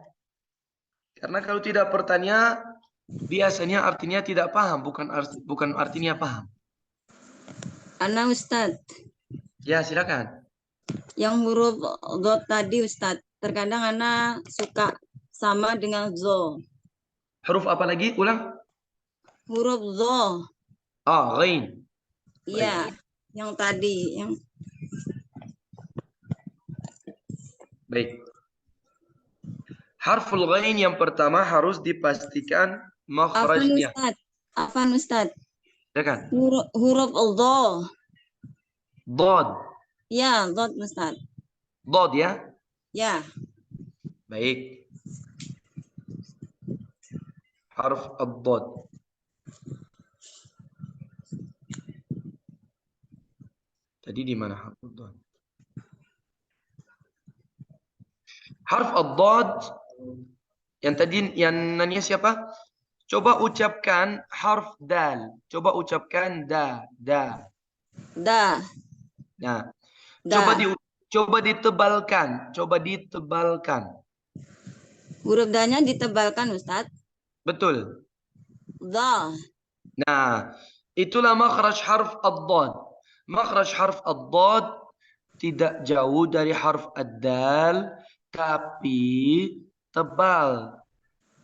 Karena kalau tidak bertanya, biasanya artinya tidak paham, bukan artinya paham. Ana Ustadz, Ya, silakan. yang huruf dot tadi Ustadz, terkadang Ana suka sama dengan zo. Huruf apa lagi? Ulang. Huruf zo, Ghain. iya, yang tadi, yang Baik. Harful ghain yang pertama harus dipastikan makhrajnya. Afan Ustadz, Silakan. huruf zo, Dod. ya, dot Ustadz, Dod ya. ya, Baik. Harf ad-dod. Tadi di mana harf ad-dod? Harf ad-dod yang tadi yang nanya siapa? Coba ucapkan harf dal. Coba ucapkan da. da, Nah, da. coba ditebalkan. Coba ditebalkan. Huruf da-nya ditebalkan Ustadz. Betul. Da. Nah, itulah makhraj harf ad-dad. Makhraj harf ad-dad tidak jauh dari harf ad-dal, tapi tebal.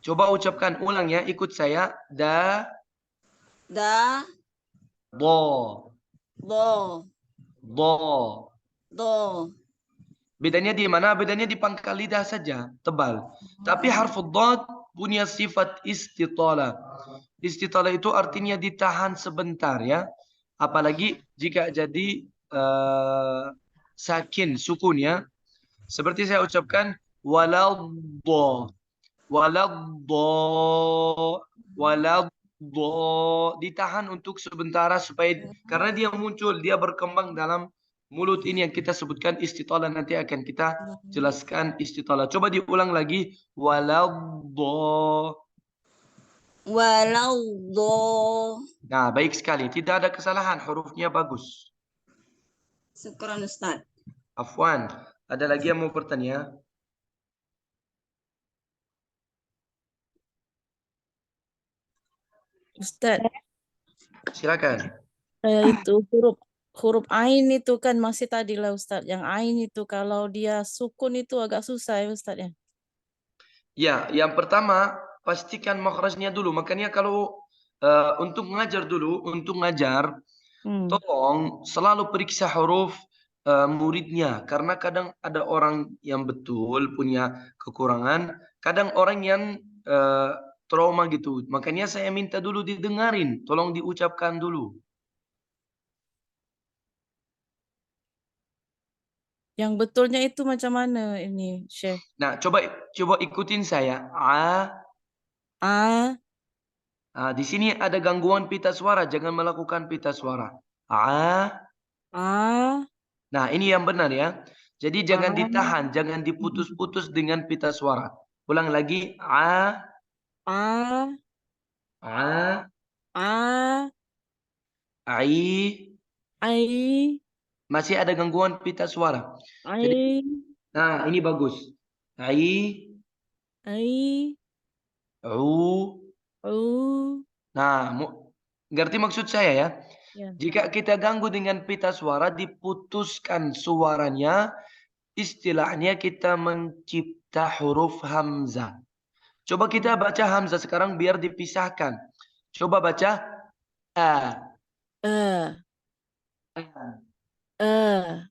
Coba ucapkan ulang ya, ikut saya. Da. Do. Do. Bedanya di mana? Bedanya di pangkal lidah saja, tebal. Tapi harf ad-dad punya sifat istitalah. Istitalah itu artinya ditahan sebentar ya. Apalagi jika jadi sakin, sukun ya. Seperti saya ucapkan waladdo. Ditahan untuk sementara supaya karena dia muncul, dia berkembang dalam mulut ini yang kita sebutkan istitalah, nanti akan kita jelaskan istitalah. Coba diulang lagi waladdo. Nah, baik sekali. Tidak ada kesalahan. Hurufnya bagus. Syukran Ustaz. Afwan. Ada lagi yang mau bertanya? Ustaz. Silakan. Itu huruf ain itu kan masih tadi lah Ustaz. Yang ain itu kalau dia sukun itu agak susah ya Ustaz ya. Ya, yang pertama pastikan makhrajnya dulu. Makanya kalau untuk ngajar dulu, tolong selalu periksa huruf muridnya. Karena kadang ada orang yang betul punya kekurangan, kadang orang yang trauma gitu. Makanya saya minta dulu didengarin, tolong diucapkan dulu. Yang betulnya itu macam mana ini, Syekh? Nah, coba ikutin saya. Di sini ada gangguan pita suara, jangan melakukan pita suara. Nah, ini yang benar ya. Jadi jangan A, ditahan, jangan diputus-putus dengan pita suara. Ulang lagi. A, A, a, A, ai. I, Masih ada gangguan pita suara. Jadi, I, nah ini bagus. Ai, I, u. U. Nah, ngerti maksud saya ya? Ya. Jika kita ganggu dengan pita suara, diputuskan suaranya, istilahnya kita mencipta huruf hamzah. Coba kita baca hamzah sekarang biar dipisahkan. Coba baca a, A, a, A,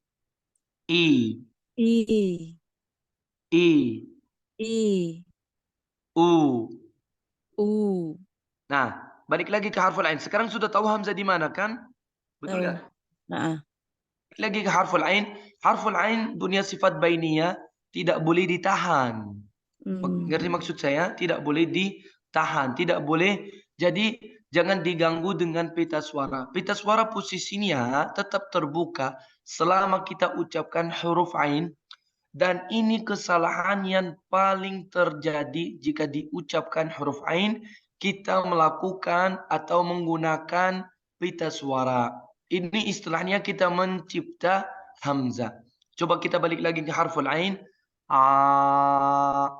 i, I, i, I, u. U. Nah, balik lagi ke harful ain. Sekarang sudah tahu hamzah di mana kan? Betul Tahu. nggak? Nah, Balik lagi ke harful ain. Harful ain dunia sifat bainiyah tidak boleh ditahan. Ngerti maksud saya? Tidak boleh ditahan, tidak boleh. Jadi jangan diganggu dengan pita suara. Pita suara posisinya tetap terbuka selama kita ucapkan huruf ain. Dan ini kesalahan yang paling terjadi jika diucapkan huruf ain, kita melakukan atau menggunakan pita suara. Ini istilahnya kita mencipta hamzah. Coba kita balik lagi ke harful ain. A.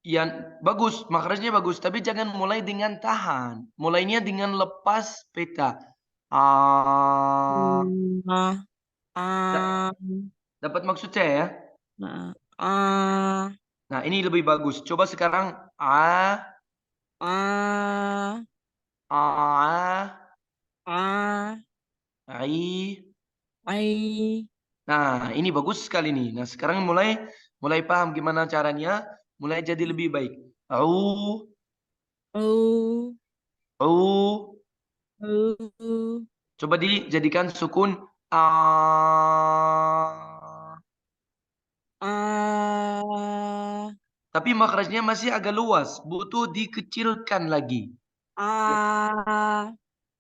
Yang bagus, makrajnya bagus, tapi jangan mulai dengan tahan. Mulainya dengan lepas pita. A. Dapat maksud saya ya? Nah, ini lebih bagus. Coba sekarang a, ai. Nah, ini bagus sekali nih. Nah, sekarang mulai paham gimana caranya, mulai jadi lebih baik. Au, au. Coba dijadikan sukun a. Tapi makrajnya masih agak luas, butuh dikecilkan lagi.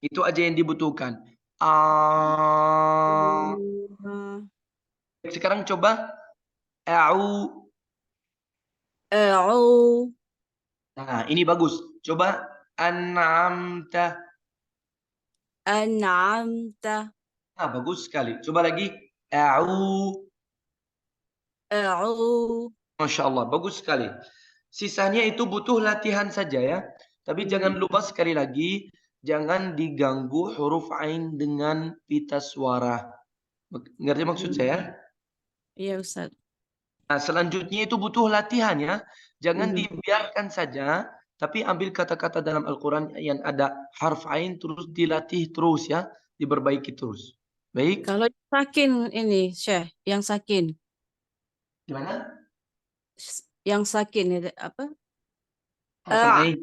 Itu aja yang dibutuhkan. A. Sekarang coba au. Nah, ini bagus. Coba an'amta. Nah, bagus sekali. Coba lagi au. Masya Allah, bagus sekali. Sisanya itu butuh latihan saja ya. Tapi jangan lupa sekali lagi, jangan diganggu huruf ain dengan pita suara. Ngerti maksud saya? Iya, Ustaz. Nah, selanjutnya itu butuh latihan ya. Jangan dibiarkan saja, tapi ambil kata-kata dalam Al-Quran yang ada harf ain terus dilatih terus ya, diperbaiki terus. Baik. Kalau sakin ini, Syekh, yang sakin. Gimana? Yang sakin itu apa? Harful ain.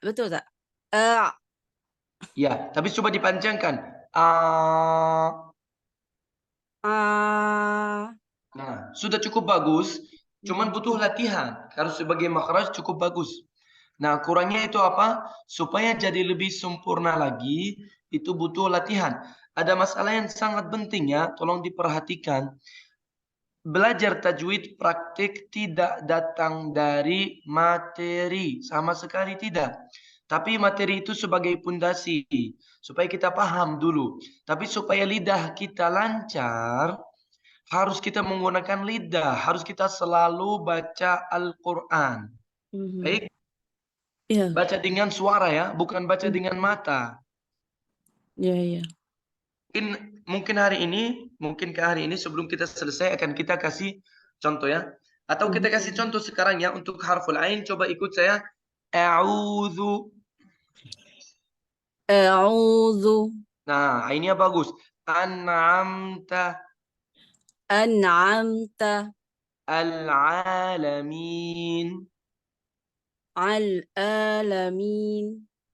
Betul tak? Ya, tapi coba dipanjangkan. Nah, sudah cukup bagus. Cuman butuh latihan. Harus sebagai makhraj cukup bagus. Nah, kurangnya itu apa? Supaya jadi lebih sempurna lagi, itu butuh latihan. Ada masalah yang sangat penting ya, tolong diperhatikan. Belajar tajwid praktik tidak datang dari materi, sama sekali tidak. Tapi materi itu sebagai pondasi, supaya kita paham dulu. Tapi supaya lidah kita lancar, harus kita menggunakan lidah, harus kita selalu baca Al-Quran. Baik, Iya. baca dengan suara ya, bukan baca dengan mata. Iya. Mungkin hari ini sebelum kita selesai akan kita kasih contoh ya. Atau kita kasih contoh sekarang ya untuk harful ain. Coba ikut saya. A'udzu. Nah, ainnya bagus. An'amta. Al-alamin.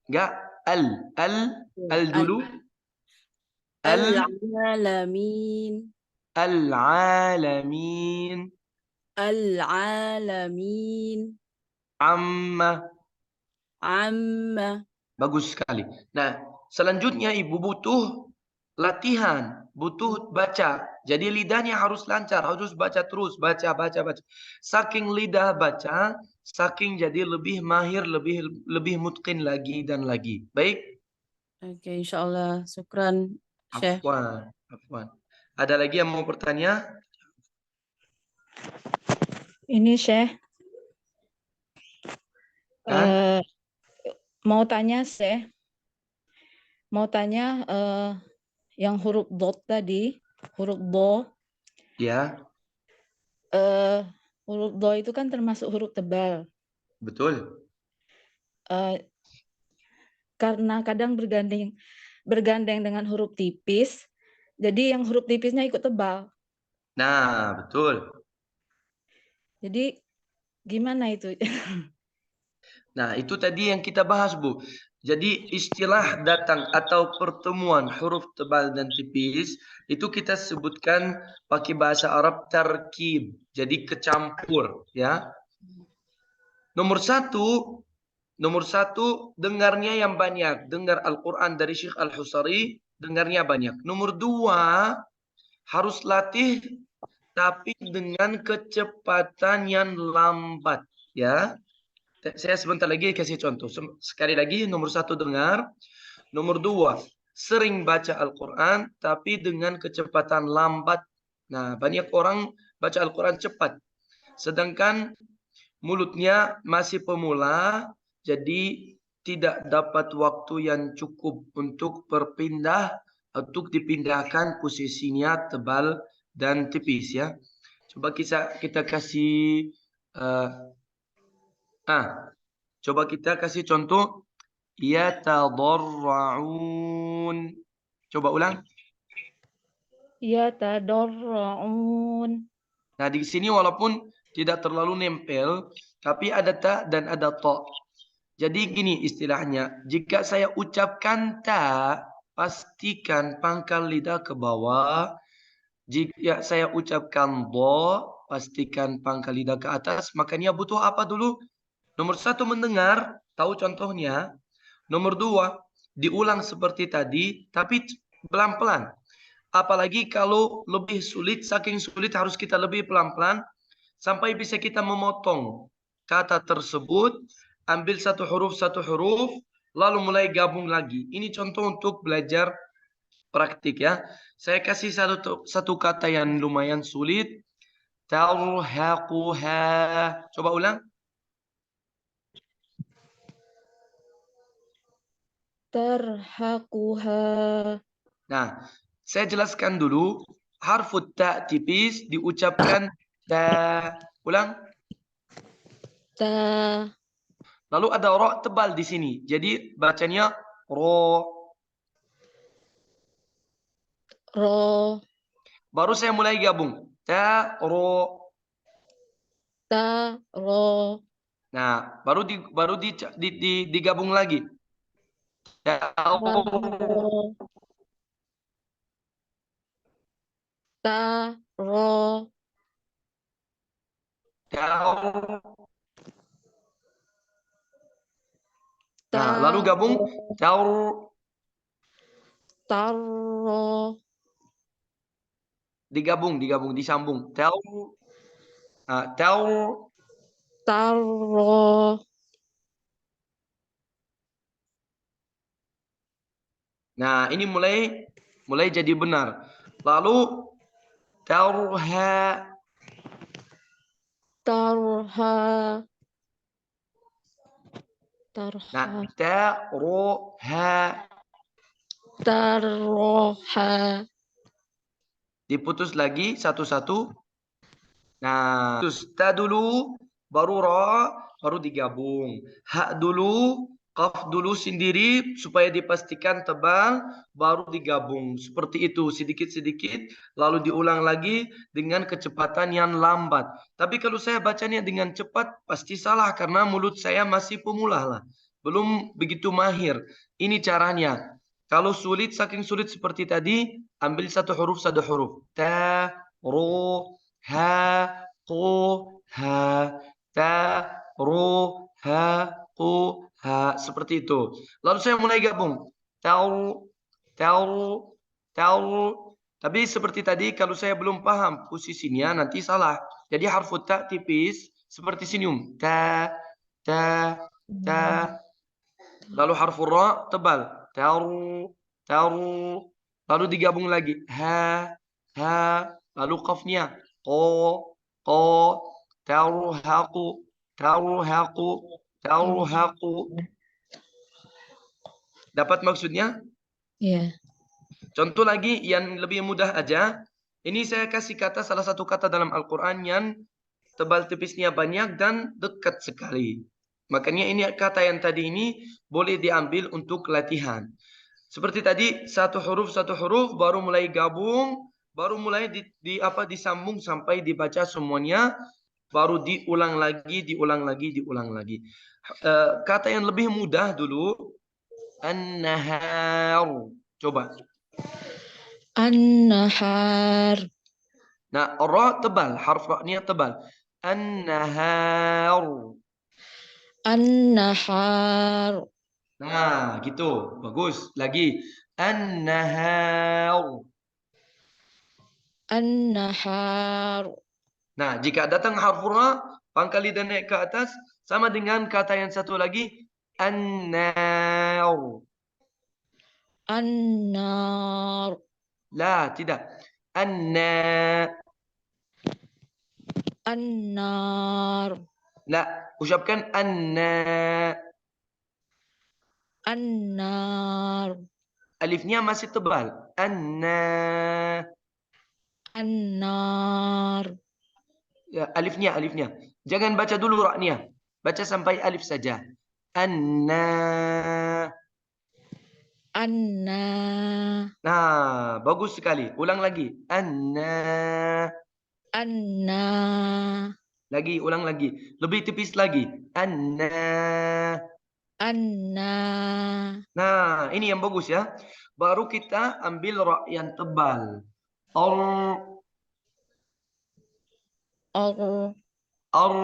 Enggak, al dulu. Al-alamin. Al-alamin. Amma. Bagus sekali. Nah, selanjutnya Ibu butuh latihan, butuh baca. Jadi lidahnya harus lancar, harus baca terus, baca. Saking lidah baca, saking jadi lebih mahir, lebih mutqin lagi dan lagi. Baik? Oke, insyaallah. Syukran, Syekh. Afwan. Ada lagi yang mau bertanya? Ini Syekh, Hah? mau tanya Syekh, yang huruf dot tadi, huruf do, Ya, huruf do itu kan termasuk huruf tebal. betul. Karena kadang bergandeng dengan huruf tipis, jadi yang huruf tipisnya ikut tebal. Nah, betul. Jadi gimana itu? Nah, itu tadi yang kita bahas, Bu. Jadi istilah datang atau pertemuan huruf tebal dan tipis itu kita sebutkan pakai bahasa Arab tarkib. Jadi kecampur, ya. Nomor satu dengarnya yang banyak. Dengar Al-Quran dari Syekh Al-Husari, dengarnya banyak. Nomor dua, harus latih tapi dengan kecepatan yang lambat, ya. Saya sebentar lagi kasih contoh. Sekali lagi, nomor satu dengar. Nomor dua, sering baca Al-Quran, tapi dengan kecepatan lambat. Nah, banyak orang baca Al-Quran cepat. Sedangkan mulutnya masih pemula, jadi tidak dapat waktu yang cukup untuk untuk dipindahkan posisinya tebal dan tipis, ya. Coba kita kasih coba kita kasih contoh. Yatadarra'un. Coba ulang. Yatadarra'un. Nah, di sini walaupun tidak terlalu nempel, tapi ada ta dan ada to. Jadi gini istilahnya, jika saya ucapkan ta, pastikan pangkal lidah ke bawah. Jika saya ucapkan do, pastikan pangkal lidah ke atas. Makanya butuh apa dulu? Nomor satu mendengar, tahu contohnya. Nomor dua, diulang seperti tadi, tapi pelan-pelan. Apalagi kalau lebih sulit, saking sulit harus kita lebih pelan-pelan, sampai bisa kita memotong kata tersebut, ambil satu huruf, lalu mulai gabung lagi. Ini contoh untuk belajar praktik, ya. Saya kasih satu kata yang lumayan sulit. Tarhaquha. Coba ulang. Tarhaquha. Nah, saya jelaskan dulu. Harfu ta tipis diucapkan ta. Ulang. Ta. Lalu ada ro tebal di sini. Jadi bacanya ro. Ro. Baru saya mulai gabung. Ta ro. Ta ro. Nah, baru digabung lagi. Ta ro. Ro. Ta ro. Ta ro. Nah, lalu gabung. Ta ro. Taro. Digabung, disambung. Ta ro. Nah, ta ro. Taro. Nah, ini mulai jadi benar. Lalu tarha. Tarha. Tarha. Nah, taroha. Taroha. Diputus lagi satu-satu. Nah, terus ta dulu, baru ra, baru digabung. Ha dulu, qaf dulu sendiri supaya dipastikan tebal, baru digabung. Seperti itu, sedikit-sedikit, lalu diulang lagi dengan kecepatan yang lambat. Tapi kalau saya bacanya dengan cepat, pasti salah karena mulut saya masih pemula lah. Belum begitu mahir. Ini caranya. Kalau sulit, saking sulit seperti tadi, ambil satu huruf. Ta, ro, ha, qu, ha, ta, ru, ha, qu, ha. Seperti itu. Lalu saya mulai gabung. Tau, tau, Tapi seperti tadi kalau saya belum paham posisinya nanti salah. Jadi harfu ta tipis seperti senyum. Ta, ta, ta. Lalu harfu ra tebal. Taru, taru. Lalu digabung lagi. Ha, ha. Lalu qafnya. Ko, ko. Taruhaqu, taruhaqu, taruhaqu. Dapat maksudnya? Iya. Contoh lagi yang lebih mudah aja. Ini saya kasih kata salah satu kata dalam Al-Quran yang tebal tipisnya banyak dan dekat sekali. Makanya ini kata yang tadi ini boleh diambil untuk latihan. Seperti tadi satu huruf baru mulai gabung, baru mulai disambung sampai dibaca semuanya, baru diulang lagi. Kata yang lebih mudah dulu an-nahar. Coba. An-nahar. Nah, ra tebal, harf ra-nya tebal. An-nahar. An-nahar. Nah, gitu. Bagus. Lagi. An-nahar. An-nahar. Nah, jika datang harf ra, pangkal lidah naik ke atas, sama dengan kata yang satu lagi. An-nar. An-nar. La, tidak. An-nar. An-nar. La, ucapkan an-nar. An-nar. Alifnya masih tebal. An-nar. An-nar. Ya, alifnya. Jangan baca dulu ra-nya. Baca sampai alif saja. An-nar. Anna. Nah, bagus sekali. Ulang lagi. An-nar. Anna. Lagi, ulang lagi. Lebih tipis lagi. Anna. Anna. Nah, ini yang bagus ya. Baru kita ambil ra yang tebal. Ar. Ar. Ar.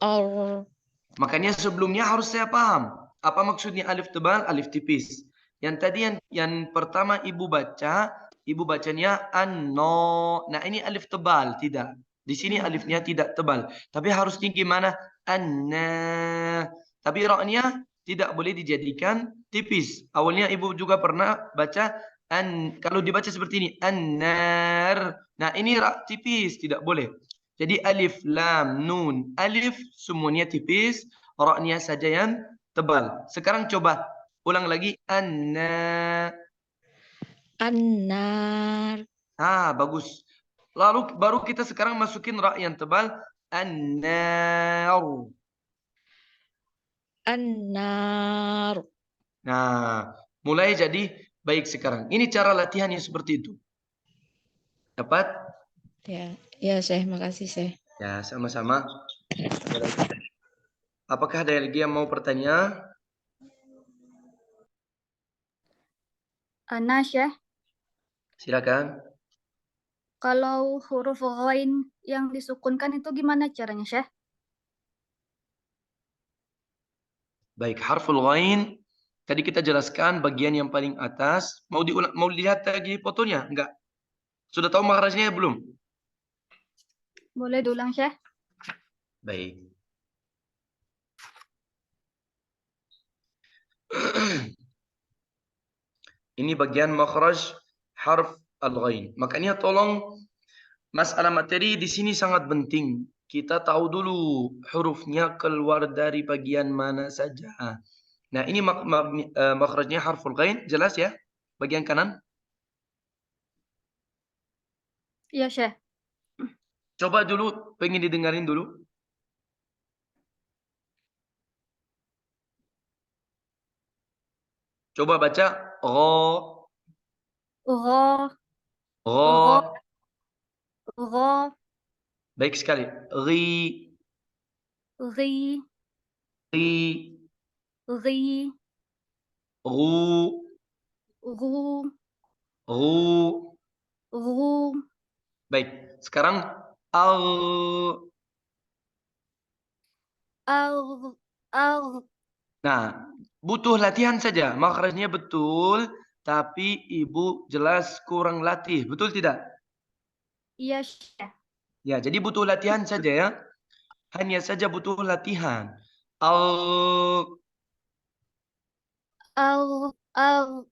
Ar. Makanya sebelumnya harus saya paham. Apa maksudnya alif tebal, alif tipis. Yang tadi yang pertama ibu bacanya anno. Nah, ini alif tebal, tidak. Di sini alifnya tidak tebal. Tapi harus tinggi mana? Anna. Tapi ra-nya tidak boleh dijadikan tipis. Awalnya ibu juga pernah baca kalau dibaca seperti ini, annar. Nah, ini ra tipis, tidak boleh. Jadi alif, lam, nun, alif semuanya tipis, ra-nya saja yang tebal. Sekarang coba ulang lagi anna. Annar. Ah, bagus. Lalu baru kita sekarang masukin ra yang tebal annar. Annar. Nah, mulai jadi baik sekarang. Ini cara latihan yang seperti itu. Dapat? Ya, ya Syekh, makasih Syekh. Ya, sama-sama. Apakah ada lagi yang mau bertanya? Nah, Syekh, Silakan. kalau huruf ghain yang disukunkan itu gimana caranya, Syekh? Baik, harful ghain. Tadi kita jelaskan bagian yang paling atas. Mau lihat lagi fotonya? Enggak. Sudah tahu makrajnya belum? Boleh diulang, Syekh? Baik. Ini bagian makhraj harf al-ghain. Makanya tolong masalah materi di sini sangat penting. Kita tahu dulu hurufnya keluar dari bagian mana saja. Nah, ini makhrajnya harful ghain. Jelas ya? Bagian kanan. Iya, Syekh. Coba dulu, pengen didengarin dulu. Coba baca. Ro. Ro, Ro. ro, Baik sekali. Ri. ri, Ri. ri, Ru. ru, Ru. ru, Baik. Sekarang al. ar, ar, Nah, butuh latihan saja. Makhrajnya betul. tapi ibu jelas kurang latih. Betul tidak? Iya, Syekh. Ya, jadi butuh latihan saja ya. Hanya saja butuh latihan. Al. Al.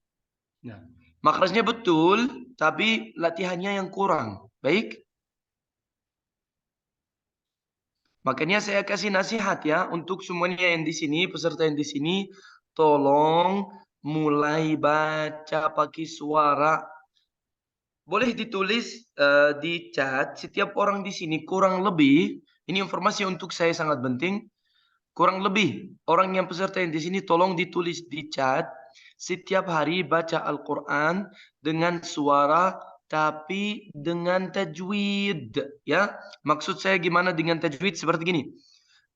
Nah, makrajnya betul, tapi latihannya yang kurang. Baik. Makanya saya kasih nasihat ya untuk semuanya yang di sini, peserta yang di sini, tolong mulai baca pakai suara. Boleh ditulis di chat, setiap orang di sini kurang lebih, ini informasi untuk saya sangat penting, kurang lebih orang yang peserta yang di sini tolong ditulis di chat, setiap hari baca Al-Quran dengan suara tapi dengan tajwid ya. Maksud saya gimana dengan tajwid? Seperti gini.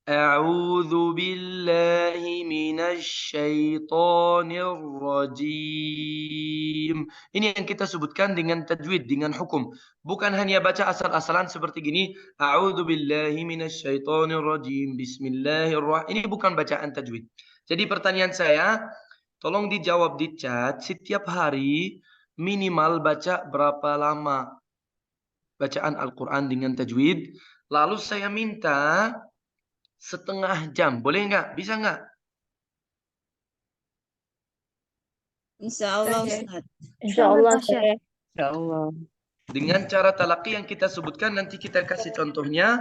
A'udzu billahi minasyaitonir rajim. Ini yang kita sebutkan dengan tajwid, dengan hukum. Bukan hanya baca asal-asalan seperti gini. A'udzu billahi minasyaitonir rajim. Bismillahirrahmanirrahim. Ini bukan bacaan tajwid. Jadi pertanyaan saya, tolong dijawab di chat. Setiap hari minimal baca berapa lama bacaan Al-Quran dengan tajwid. Lalu saya minta setengah jam. Boleh nggak? Bisa nggak? Insya Allah, Oke. Ustaz. Insya Allah, Syekh. Syekh. Ya Allah. Dengan cara talaki yang kita sebutkan, nanti kita kasih contohnya.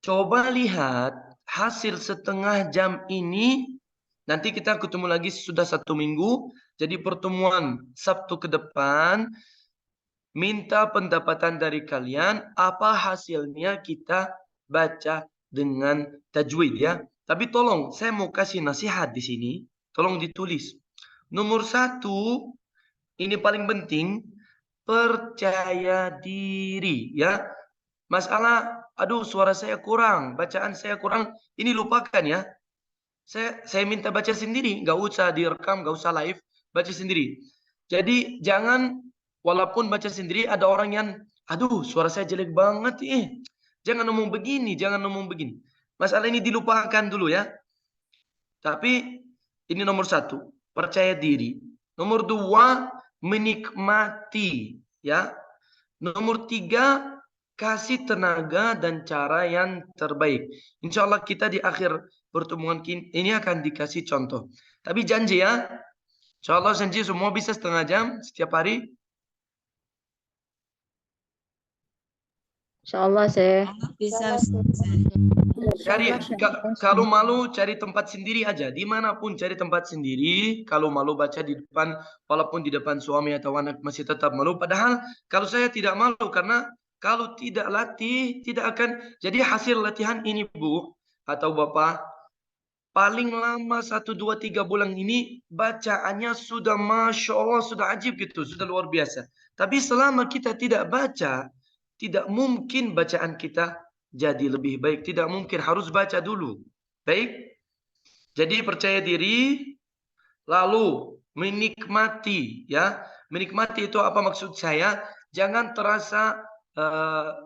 Coba lihat hasil setengah jam ini. Nanti kita ketemu lagi sudah 1 minggu. Jadi pertemuan Sabtu ke depan. Minta pendapatan dari kalian. Apa hasilnya kita baca dengan tajwid ya. Tapi tolong, saya mau kasih nasihat di sini. Tolong ditulis. Nomor 1, ini paling penting, percaya diri ya. Masalah, aduh suara saya kurang, bacaan saya kurang, ini lupakan ya. Saya minta baca sendiri, nggak usah direkam, nggak usah live, baca sendiri. Jadi jangan, walaupun baca sendiri ada orang yang, aduh suara saya jelek banget jangan ngomong begini, jangan ngomong begini. Masalah ini dilupakan dulu ya. Tapi ini nomor 1, percaya diri. Nomor 2, menikmati ya. Nomor 3, kasih tenaga dan cara yang terbaik. Insya Allah kita di akhir pertemuan ini akan dikasih contoh. Tapi janji ya, insya Allah janji semua bisa setengah jam setiap hari. Insya Allah, Syekh. Bisa, Ustaz. Cari, Insyaallah, Syekh. kalau malu cari tempat sendiri aja. Dimanapun cari tempat sendiri. Kalau malu baca di depan, walaupun di depan suami atau anak masih tetap malu. Padahal kalau saya tidak malu karena kalau tidak latih tidak akan. Jadi hasil latihan ini Bu atau Bapak, paling lama 1, 2, 3 bulan ini bacaannya sudah Masya Allah, sudah ajib gitu, sudah luar biasa. Tapi selama kita tidak baca, tidak mungkin bacaan kita jadi lebih baik. Tidak mungkin, harus baca dulu. Baik. Jadi percaya diri, lalu menikmati ya. Menikmati itu apa maksud saya? Jangan terasa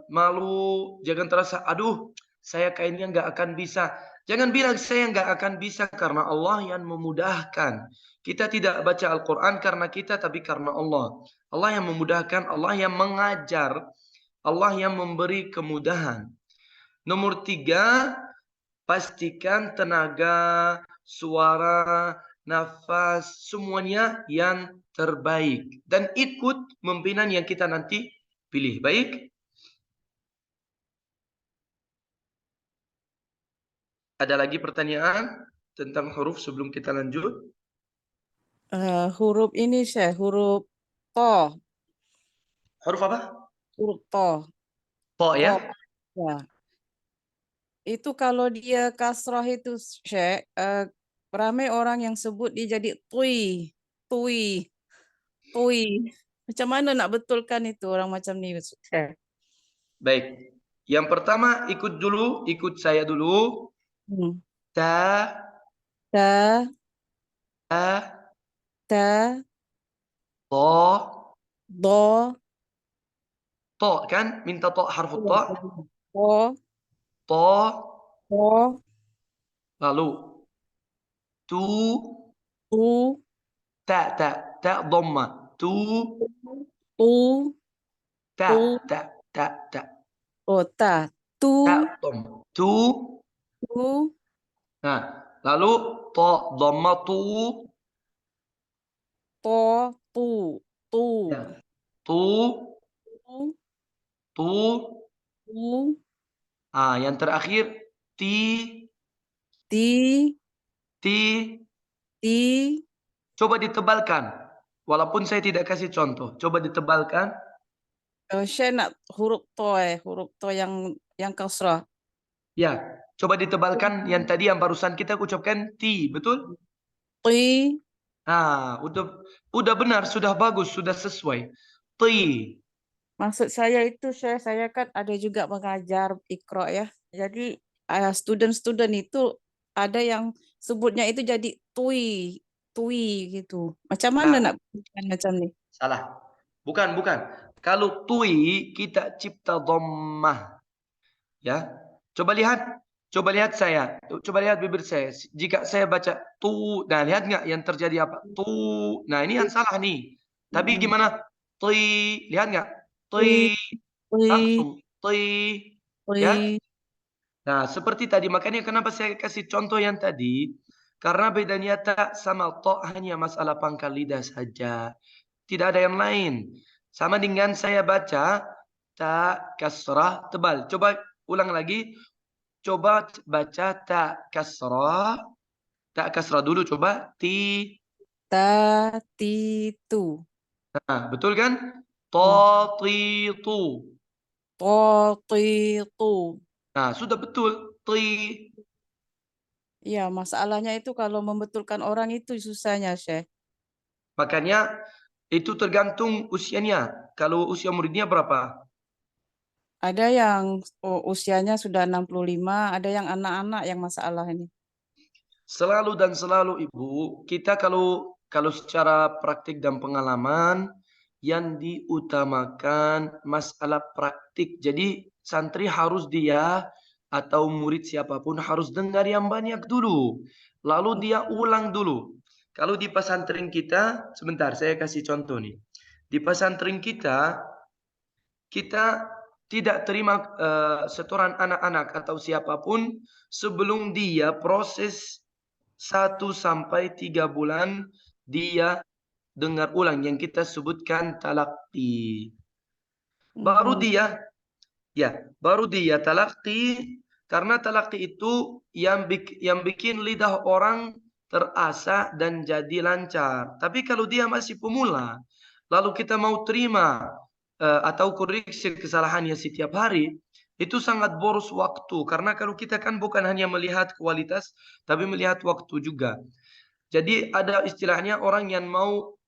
malu, jangan terasa aduh saya kayaknya nggak akan bisa. Jangan bilang saya nggak akan bisa karena Allah yang memudahkan. Kita tidak baca Al-Quran karena kita, tapi karena Allah. Allah yang memudahkan, Allah yang mengajar, Allah yang memberi kemudahan. Nomor 3, pastikan tenaga, suara, nafas, semuanya yang terbaik. Dan ikut pimpinan yang kita nanti pilih. Baik? Ada lagi pertanyaan tentang huruf sebelum kita lanjut? Huruf ini Syekh, huruf to. Huruf apa? Huruf to. Po ya? Ya. Itu kalau dia kasrah itu Syekh, ramai orang yang sebut dia jadi tui. Tui. Tui. Macam mana nak betulkan itu orang macam ni Syekh? Baik. Yang pertama ikut dulu, ikut saya dulu. Ta, Ta, ta, ta, to, do, to kan? Minta to, harfu to. to, To, to, lalu tu, tu, ta, ta. ta dhamma. Tu, Tu, ta, tu, ta, ta, ta. oh ta. Tu, Ta dhamma. Tu. tu, Nah, lalu ta dhamma tu. to, tu, tu, Ya. Tu, tu, tu. tu, Ah, yang terakhir ti, ti, ti. ti. Coba ditebalkan. Walaupun saya tidak kasih contoh, coba ditebalkan. Saya nak huruf to yang kasrah. Ya, coba ditebalkan yang tadi yang barusan kita ucapkan ti, betul? Ti, Ah, udah benar, sudah bagus, sudah sesuai. Ti. maksud saya itu saya kan ada juga mengajar Iqra ya. Jadi student-student itu ada yang sebutnya itu jadi tui, tui gitu. Macam mana Nah, nak bukan macam ni? salah. Bukan. Kalau tui kita cipta dhammah. Ya. Coba lihat saya. Coba lihat bibir saya. Jika saya baca tu, nah lihat nggak yang terjadi apa? Tu. Nah, ini yang salah nih. Tapi Mm-mm. gimana? Ti, lihat nggak? Tui, Ti, tui, langsung ti. Ya. tui. Nah, seperti tadi, makanya kenapa saya kasih contoh yang tadi? Karena bedanya tak sama to hanya masalah pangkal lidah saja. Tidak ada yang lain. Sama dengan saya baca ta kasrah tebal. Coba ulang lagi. Coba baca ta kasrah. Ta kasrah dulu coba. Ti. Ta, ti, tu. Nah, betul kan? Hmm. To, ti, tu. To, ti, tu. Nah, sudah betul. Ti. Ya, masalahnya itu kalau membetulkan orang itu susahnya, Syekh. Makanya itu tergantung usianya. Kalau usia muridnya berapa? Ada yang usianya sudah 65, ada yang anak-anak yang masalah ini. Selalu dan selalu Ibu, kita kalau secara praktik dan pengalaman yang diutamakan masalah praktik. Jadi santri harus dia atau murid siapapun harus dengar yang banyak dulu. Lalu dia ulang dulu. Kalau di pesantren kita, sebentar saya kasih contoh nih. Di pesantren kita tidak terima setoran anak-anak atau siapapun sebelum dia proses 1 sampai 3 bulan dia dengar ulang yang kita sebutkan talaqi. Baru dia talaqi, karena talaqi itu yang bikin lidah orang terasa dan jadi lancar. Tapi kalau dia masih pemula, lalu kita mau terima atau koreksi kesalahannya setiap hari, itu sangat boros waktu. Karena kalau kita kan bukan hanya melihat kualitas, tapi melihat waktu juga. Jadi ada istilahnya orang yang mau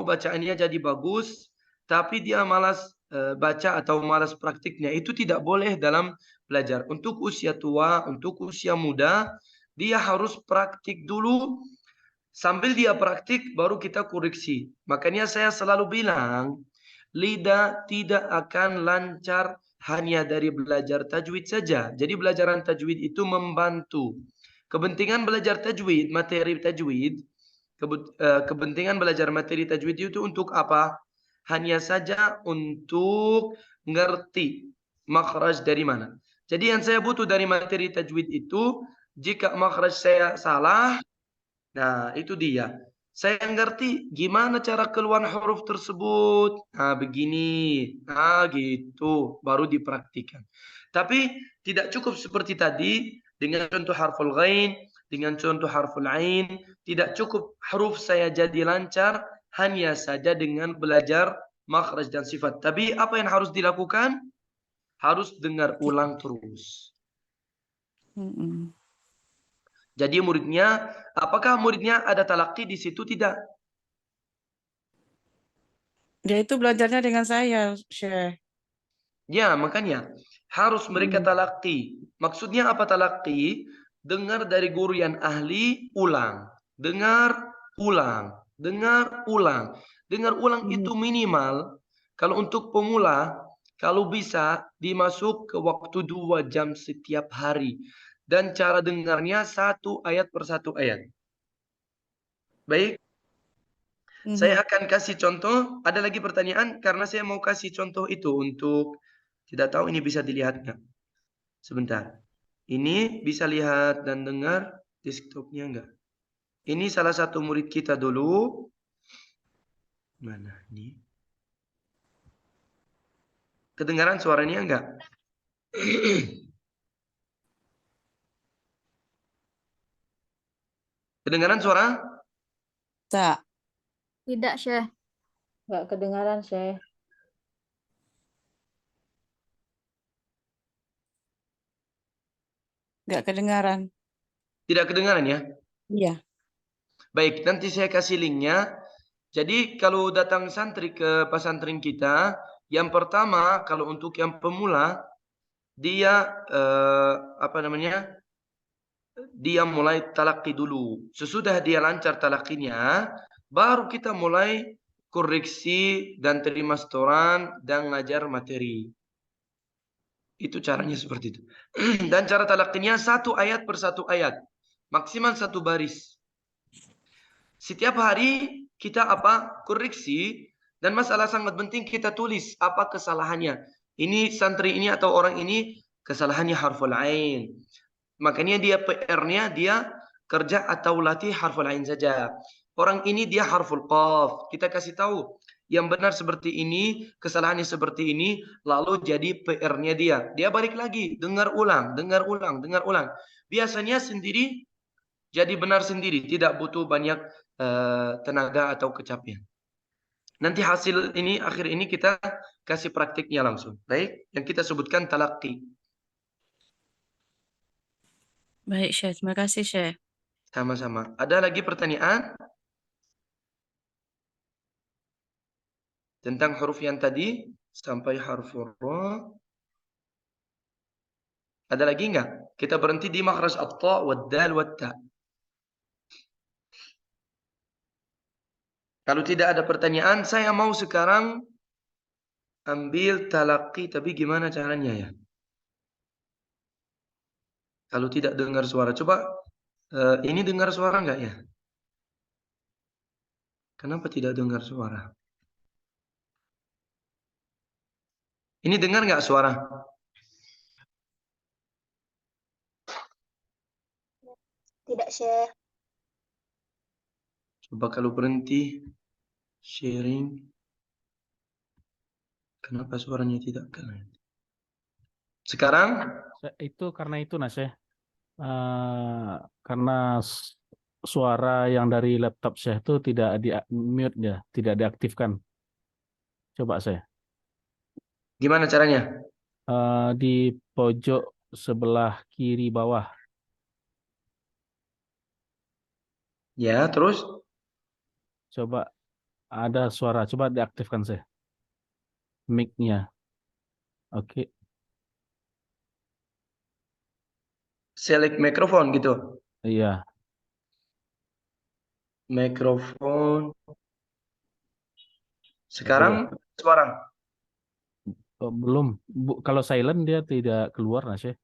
bacaannya jadi bagus, tapi dia malas baca atau malas praktiknya. Itu tidak boleh dalam belajar. Untuk usia tua, untuk usia muda, dia harus praktik dulu. Sambil dia praktik, baru kita koreksi. Makanya saya selalu bilang, lidah tidak akan lancar hanya dari belajar tajwid saja. Jadi belajaran tajwid itu membantu. Kepentingan belajar tajwid, materi tajwid, kepentingan belajar materi tajwid itu untuk apa? Hanya saja untuk ngerti makhraj dari mana. Jadi yang saya butuh dari materi tajwid itu, jika makhraj saya salah, nah itu dia. Saya ngerti gimana cara keluar huruf tersebut. Nah begini, nah gitu, baru dipraktikkan. Tapi tidak cukup seperti tadi dengan contoh harful ghain, dengan contoh harful ain. Tidak cukup huruf saya jadi lancar hanya saja dengan belajar makhraj dan sifat. Tapi apa yang harus dilakukan? Harus dengar ulang terus. Mm-mm. Jadi muridnya, apakah muridnya ada talaqi di situ? Tidak. Dia itu belajarnya dengan saya, Syekh. Ya, makanya harus mereka talaqi. Maksudnya apa talaqi? Dengar dari guru yang ahli, ulang. Dengar, ulang. Dengar, ulang. Dengar ulang itu minimal. Kalau untuk pemula, kalau bisa dimasuk ke waktu 2 jam setiap hari. Dan cara dengarnya 1 ayat per 1 ayat. Baik. Saya akan kasih contoh. Ada lagi pertanyaan? Karena saya mau kasih contoh itu untuk tidak tahu ini bisa dilihat nggak? Sebentar. Ini bisa lihat dan dengar desktopnya nggak? Ini salah satu murid kita dulu. Mana ini? Kedengaran suaranya enggak? Kedengaran suara? Tak. Tidak, Syekh. Nggak kedengaran, Syekh. Nggak kedengaran. Tidak kedengaran ya? Iya. Baik, nanti saya kasih linknya. Jadi kalau datang santri ke pesantren kita, yang pertama kalau untuk yang pemula, dia dia mulai talaki dulu. Sesudah dia lancar talakinya, baru kita mulai koreksi dan terima setoran dan ngajar materi. Itu caranya seperti itu. Dan cara talakinya 1 ayat per 1 ayat. Maksimal 1 baris. Setiap hari kita koreksi, dan masalah sangat penting kita tulis apa kesalahannya. Ini santri ini atau orang ini kesalahannya harful ain. Makanya dia PR-nya dia kerja atau latih harful ain saja. Orang ini dia harful qaf. Kita kasih tahu yang benar seperti ini, kesalahannya seperti ini, lalu jadi PR-nya dia. Dia balik lagi, dengar ulang, dengar ulang, dengar ulang. Biasanya sendiri jadi benar sendiri, tidak butuh banyak tenaga atau kecapean. Nanti hasil ini, akhir ini kita kasih praktiknya langsung. Baik, yang kita sebutkan talaqi. Baik, Syekh. Terima kasih, Syekh. Sama-sama. Ada lagi pertanyaan? Tentang huruf yang tadi, sampai harfur ra. Ada lagi enggak? Kita berhenti di makhraj at-ta, wad-dal, wat-ta. Kalau tidak ada pertanyaan, saya mau sekarang ambil talaqi, tapi gimana caranya ya? Kalau tidak dengar suara, coba ini dengar suara enggak ya? Kenapa tidak dengar suara? Ini dengar enggak suara? Tidak, Syekh. Coba kalau berhenti sharing, kenapa suaranya tidak keren? Sekarang? Itu karena itu, Nas ya. Karena suara yang dari laptop saya itu tidak di mute ya, tidak diaktifkan. Coba saya. Gimana caranya? Di pojok sebelah kiri bawah. Ya, terus? Coba ada suara, coba diaktifkan saya. Mic-nya. Oke. Select mikrofon gitu. Iya. Mikrofon. Sekarang suara. Belum. Kalau silent dia tidak keluar, Nas ya.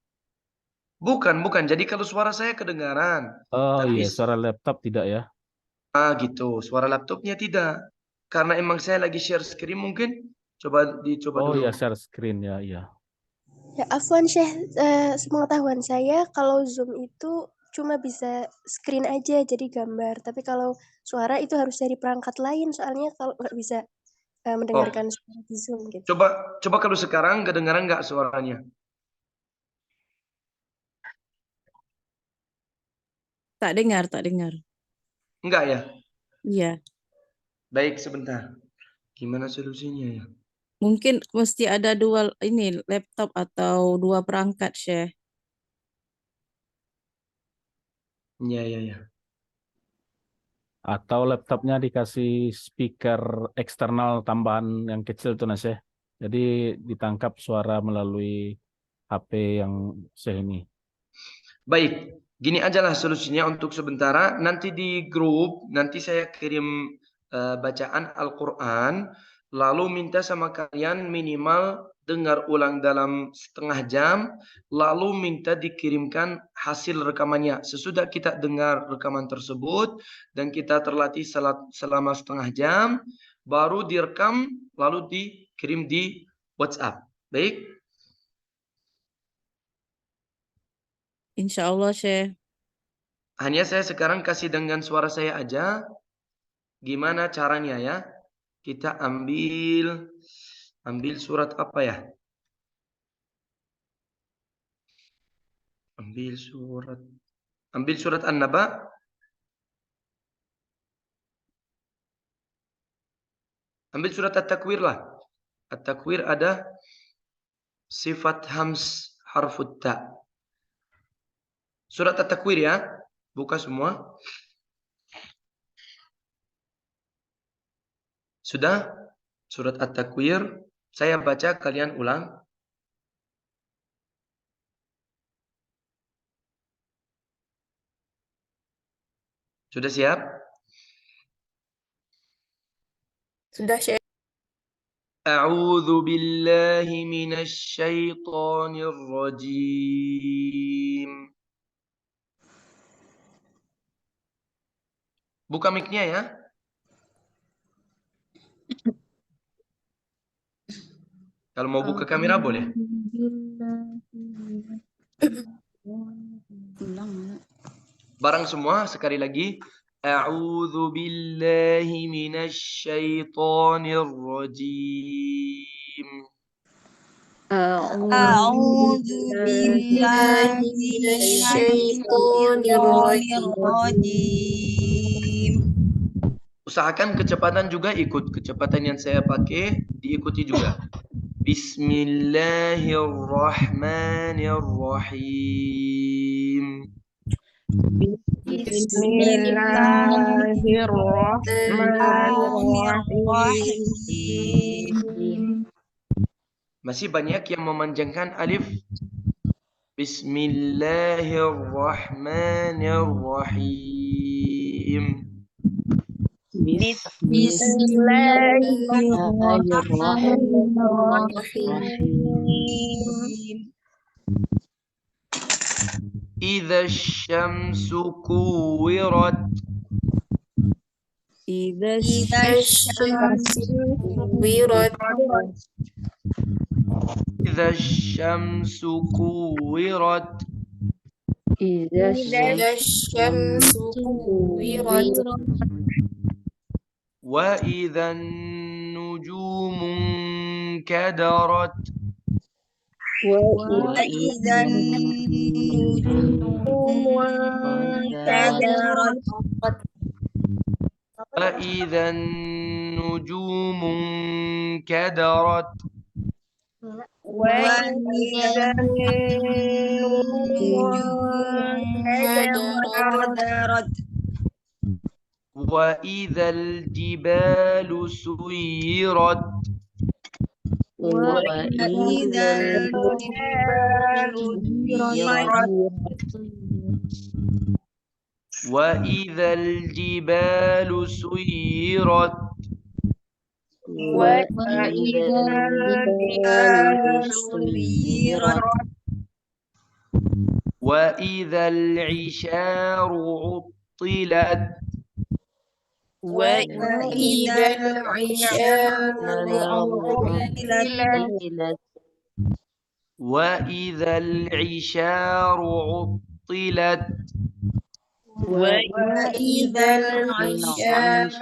Bukan. Jadi kalau suara saya kedengaran. Oh tapi iya, suara laptop tidak ya. gitu. Suara laptopnya tidak. Karena emang saya lagi share screen mungkin. Coba dicoba Oh dulu. ya, share screen ya, iya. Ya, afwan Syekh, sepengetahuan saya kalau Zoom itu cuma bisa screen aja jadi gambar. Tapi kalau suara itu harus dari perangkat lain soalnya kalau nggak bisa mendengarkan suara di Zoom gitu. Coba kalau sekarang kedengaran nggak suaranya? Tak dengar. Enggak ya? Iya. Baik, sebentar. Gimana solusinya ya? Mungkin mesti ada dua ini laptop atau dua perangkat, Syekh. Ya. Atau laptopnya dikasih speaker eksternal tambahan yang kecil tuh, Nas ya. Jadi ditangkap suara melalui HP yang ini. Baik, gini aja lah solusinya untuk sementara. Nanti di grup, nanti saya kirim bacaan Al-Quran. Lalu minta sama kalian minimal dengar ulang dalam setengah jam, lalu minta dikirimkan hasil rekamannya. Sesudah kita dengar rekaman tersebut dan kita terlatih selama setengah jam, baru direkam lalu dikirim di WhatsApp. Baik? Insya Allah, Syekh. Hanya saya sekarang kasih dengan suara saya aja. Gimana caranya ya? Kita ambil surat apa ya? Ambil surat An-Naba. Ambil surat At-Takwir lah. At-Takwir ada sifat hams harfut ta. Surat At-Takwir ya. Buka semua. Sudah? Surat At-Takwir. Saya baca, kalian ulang. Sudah siap? Sudah, Syekh. A'udzu billahi minasy syaithanir rajim. Buka mic-nya ya. Kalau mau buka kamera boleh. Bareng semua sekali lagi. A'udzu billahi minasy syaithanir rajim. أعوذ بالله من الشيطان الرجيم. Usahakan kecepatan juga ikut. Kecepatan yang saya pakai diikuti juga. Bismillahirrahmanirrahim. Bismillahirrahmanirrahim. Masih banyak yang memanjangkan alif. Bismillahirrahmanirrahim. Bismillahirrahmanirrahim. Idza syamsu kuwirat. Idza Asy-syamsu kuwirat. Idza syamsu kuwirat. Asy-syamsu kuwirat. Wa idzan nujumu kadarat. وإذا النجوم انكدرت وإذا النجوم انكدرت. وإذا النجوم انكدرت وإذا الجبال سيرت. وإذا الجبال سيرت وإذا الجبال سيرت. وإذا الجبال سيرت وإذا العشار عطلت. وإذا العشار عطلت وإذا العشار عطلت. وإذا العشار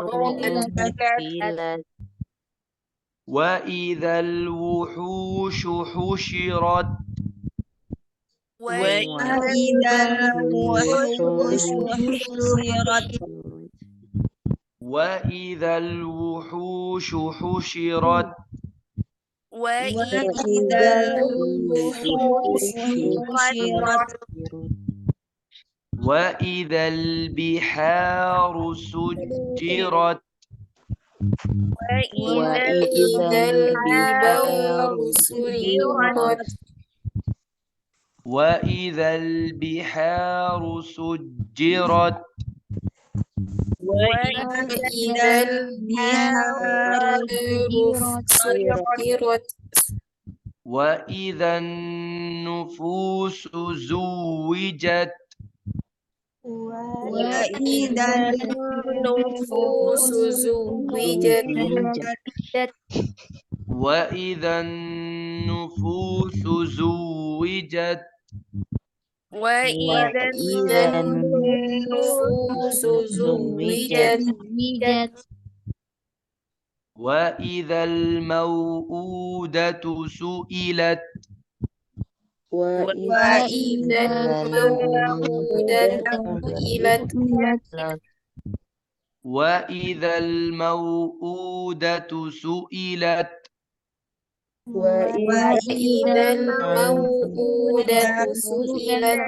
عطلت وإذا الوحوش حشرت. وإذا الوحوش حشرت وإذا الوحوش حشرت. وإذا الوحوش حشرت وإذا البحار سجرت. وإذا البحار سجرت وإذا البحار سجرت. وإذا البحار سجرت وإذا النفوس زوجت وإذا النفوس زوجت وإذا النفوس زوجت وإذا النفوس زوجت وإذا الموءودة سئلت وإذا الموءودة سئلت وإذا الموءودة سئلت وإذا الموءودة سئلت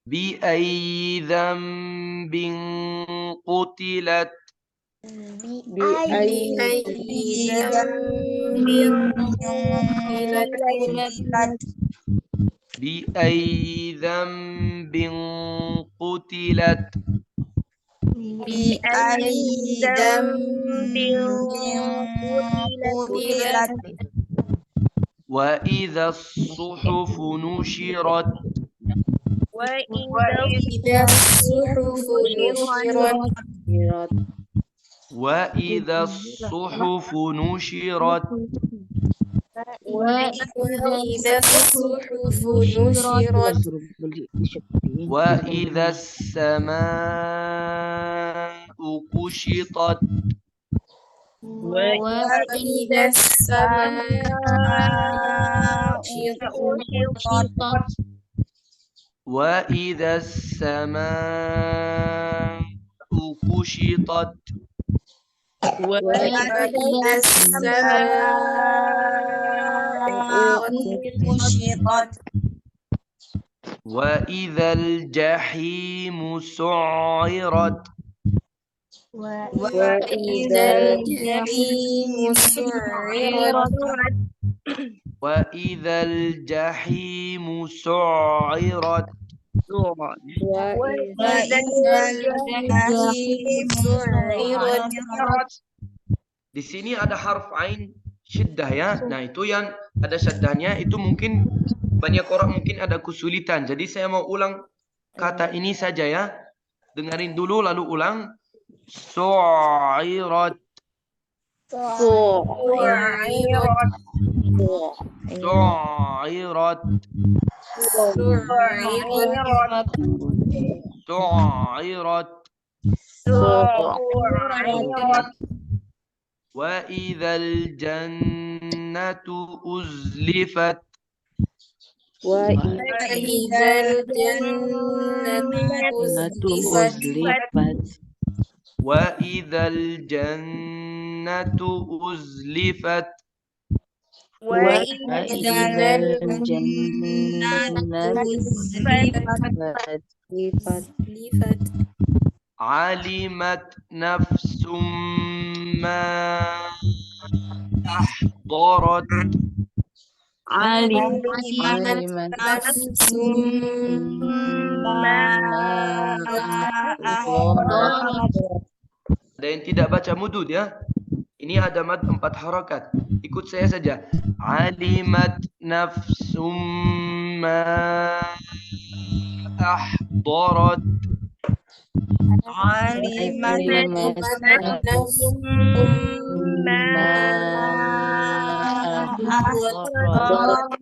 بأي ذنب قتلت بأي ذنب قتلت بأي ذنب قتلت بأي ذنب قتلت وإذا الصحف نشرت وإذا الصحف نشرت وإذا الصحف نشرت وإذا الصحف نشرت وإذا السماء كشطت وإذا السماء كشطت وإذا السماء كشطت وإذا السماء كشطت وإذا الجحيم سعرت وإذا الجحيم سعرت وإذا الجحيم سعرت وإذا الجحيم سعرت. Di sini ada harf ain syiddah ya. Nah, itu yang ada syaddahnya itu mungkin banyak orang mungkin ada kesulitan. Jadi saya mau ulang kata ini saja ya. Dengarin dulu lalu ulang. Su'irat. Su'irat. Su'irat. Su'irat. Su'irat. Su'irat. وإذا الجنة أزلفت وإذا الجنة أزلفت وإذا الجنة أزلفت وإذا الجنة أزلفت علمت نفس ما أحضرت علمت نفس ما أحضرت. Ada yang tidak baca mudud ya? Ini ada mad 4 harakat. Ikut saya saja. Alimat nafsum ma ahdarat. Alimat nafsum ma ahdarat.